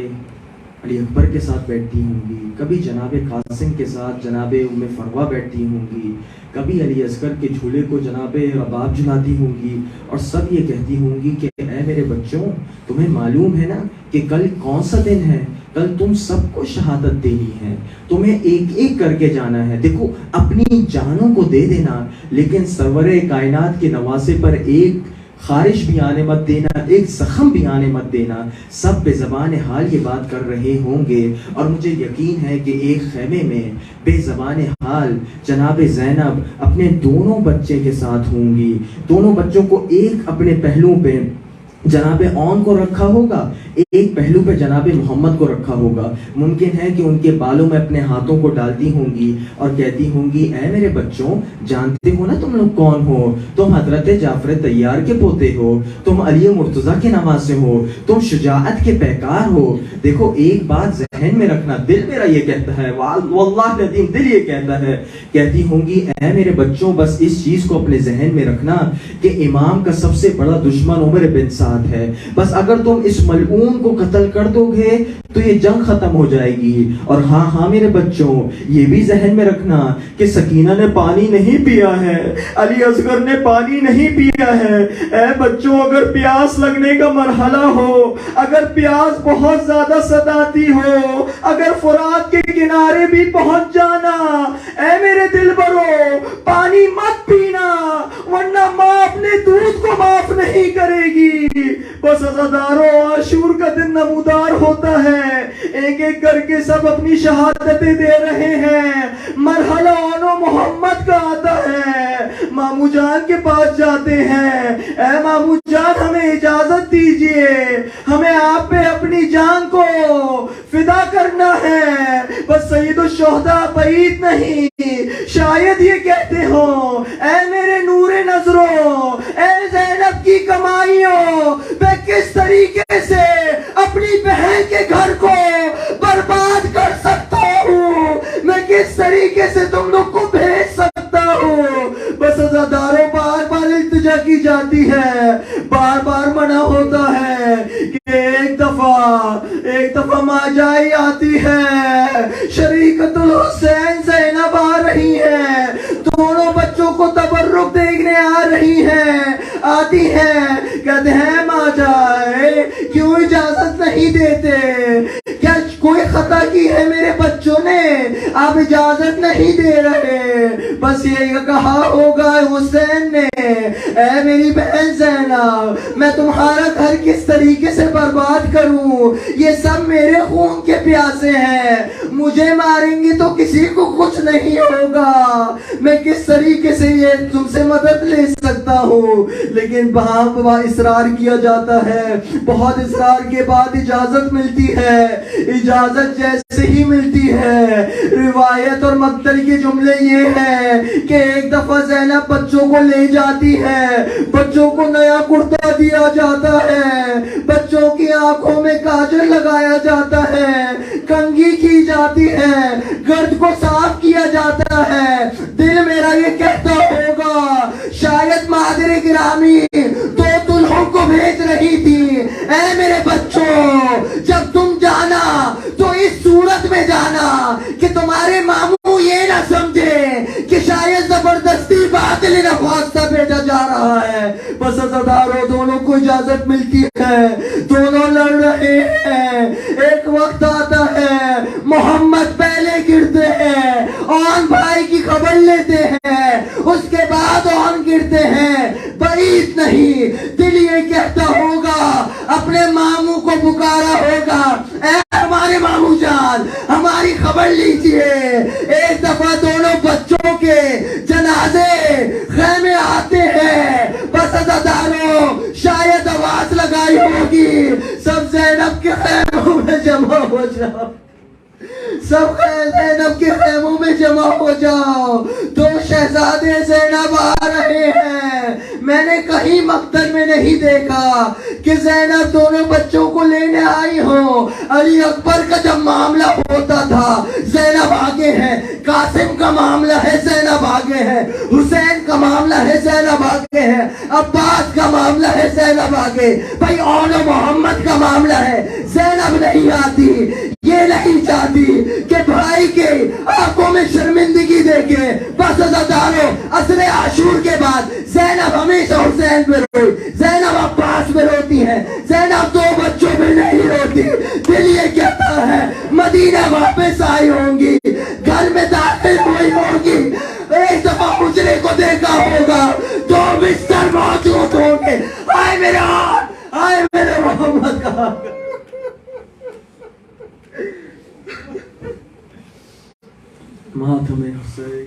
Speaker 1: علی اکبر کے ساتھ بیٹھتی ہوں گی، کبھی جناب قاسم کے ساتھ جناب ام فروہ بیٹھتی ہوں گی، کبھی علی اصغر کے جھولے کو جناب رباب جھلاتی ہوں گی، اور سب یہ کہتی ہوں گی کہ اے میرے بچوں، تمہیں معلوم ہے نا کہ کل کون سا دن ہے؟ کل تم سب کو شہادت دینی ہے، تمہیں ایک ایک کر کے جانا ہے۔ دیکھو اپنی جانوں کو دے دینا، لیکن سرور کائنات کے نواسے پر ایک خارش بھی آنے مت دینا، ایک زخم بھی آنے مت دینا۔ سب بے زبان حال یہ بات کر رہے ہوں گے، اور مجھے یقین ہے کہ ایک خیمے میں بے زبان حال جناب زینب اپنے دونوں بچے کے ساتھ ہوں گی۔ دونوں بچوں کو ایک اپنے پہلو پہ جناب اون کو رکھا ہوگا، ایک پہلو پہ جناب محمد کو رکھا ہوگا۔ ممکن ہے کہ ان کے بالوں میں اپنے ہاتھوں کو ڈالتی ہوں گی اور کہتی ہوں گی اے میرے بچوں، جانتے ہو نا تم لوگ کون ہو؟ تم حضرت جعفر طیار کے پوتے ہو، تم علی مرتضیٰ کے نواسے ہو، تم شجاعت کے پیکار ہو۔ دیکھو ایک بات ذہن میں رکھنا، دل میرا یہ کہتا ہے، واللہ العظیم دل یہ کہتا ہے، کہتی ہوں گی اے میرے بچوں بس اس چیز کو اپنے ذہن میں رکھنا کہ امام کا سب سے بڑا دشمن عمر بن سعد ہے۔ بس اگر تم اس ملعون کو قتل کر دو گے تو یہ جنگ ختم ہو جائے گی۔ اور ہاں میرے بچوں یہ بھی ذہن میں رکھنا کہ سکینہ نے پانی نہیں پیا ہے، علی اصغر نے پانی نہیں پیا ہے۔ اے بچوں اگر پیاس لگنے کا مرحلہ ہو، اگر پیاس بہت زیادہ ستاتی ہو، اگر فرات کے کنارے بھی پہنچ جانا، اے میرے دل برو پانی مت پینا، ورنہ ماں اپنے دودھ کو معاف نہیں کرے گی۔ بس عزادارو عاشور کا دن نمودار ہوتا ہے، ایک ایک کر کے سب اپنی شہادتیں دے رہے ہیں۔ مرحلہ آنو محمد کا آتا ہے، مامو جان کے پاس جاتے ہیں۔ اے مامو جان ہمیں اجازت دیجئے، ہمیں آپ پہ اپنی جان کو فدا کرنا ہے۔ بس سید الشہداء بعید نہیں، شاید یہ کہتے ہو اے میرے نور نظروں، اے زینب کی کمائیوں، میں کس طریقے سے اپنی بہن کے گھر کو برباد کر سکتا ہوں، میں کس طریقے سے تم لوگ کو بھیج سکتا ہوں۔ بس عزاداروں بار بار التجا کی جاتی ہے، بار بار منع ہوتا ہے کہ ایک دفعہ ماجائی آتی ہے، شریکت الحسین زینب آ رہی ہے، دونوں بچوں کو تبرک دیکھنے آ رہی ہیں، آتی ہیں، کہتے ہیں ماجائی کیوں اجازت نہیں دیتے؟ کیا کوئی خطا کی ہے میرے بچوں نے؟ آپ اجازت نہیں دے رہے۔ بس یہ کہا ہوگا حسین نے اے میری بہن زینب میں تمہارا گھر کس طریقے سے برباد کروں، یہ سب میرے خون کے پیاسے ہیں، مجھے ماریں گے تو کسی کو کچھ نہیں ہوگا، میں کس طریقے سے یہ تم سے مدد لے سکتا ہوں۔ لیکن وہاں اصرار کیا جاتا ہے، بہت اصرار کے بعد اجازت ملتی ہے۔ اجازت جیسے ہی ملتی ہے، روایت اور مقتل کے جملے یہ ہیں کہ ایک دفعہ زینب بچوں کو لے جاتی ہے، بچوں کو نیا کرتا دیا جاتا ہے، بچوں کی آنکھوں میں کاجل لگایا جاتا ہے، کنگھی کی جاتی ہے، گرد کو صاف کیا جاتا ہے۔ دل میرا یہ کہتا ہوگا شاید مادر گرامی دو دلہوں کو بھیج رہی تھی، اے میرے بچوں جب تم جانا تو اس صورت میں جانا کہ تمہارے ماموں یہ نہ سمجھے کہ شاید زبردستی باطل نخواستہ بھیجا جا رہا ہے۔ بس عزادارو دونوں کو اجازت ملتی ہے، دونوں لڑ رہے ہیں۔ ایک وقت آتا ہے محمد پہلے گرتے ہیں، آن بھائی کی خبر لیتے ہیں، اس کے بعد آن گرتے ہیں۔ بعید نہیں، دل یہ کہتا ہوگا اپنے ماموں کو پکارا ہوگا اے ہمارے ماموں جان ہماری خبر لیجئے۔ ایک دفعہ دونوں بچوں کے جنازے خیمے آتے ہیں، بس عزاداروں شاید آواز لگائی ہوگی سب زینب کے خیموں میں جمع ہو جاؤ، سب زینب کے خیموں میں جمع ہو جاؤ، دو شہزادے زینب آ رہے ہیں۔ میں نے کہیں مقتل میں نہیں دیکھا کہ زینب دونوں بچوں کو لینے آئی ہوں۔
Speaker 3: علی اکبر کا جب معاملہ ہوتا تھا زینب آگے ہے, قاسم کا معاملہ ہے زینب آگے ہے, حسین کا معاملہ ہے زینب آگے ہے, عباس کا معاملہ ہے زینب آگے, بھائی اول محمد کا معاملہ ہے زینب نہیں آتی. یہ نہیں چاہتی کہ بھائی کے آنکھوں میں شرمندگی دیکھے. بس عزادارو, عصر عاشور کے بعد زینب ہمیشہ حسین پہ روئی, زینب عباس پہ روتی ہیں, زینب دو بچوں پہ نہیں روتی. دل یہ کہتا ہے مدینہ واپس آئی ہوں گی, گھر میں داخل ہوئی ہوگی, ایک دفعہ حجرے کو دیکھا ہوگا تو بستر موجود ہوں گے. آئے میرے آن, آئے میرے محمد کا.
Speaker 1: ماتم حسین.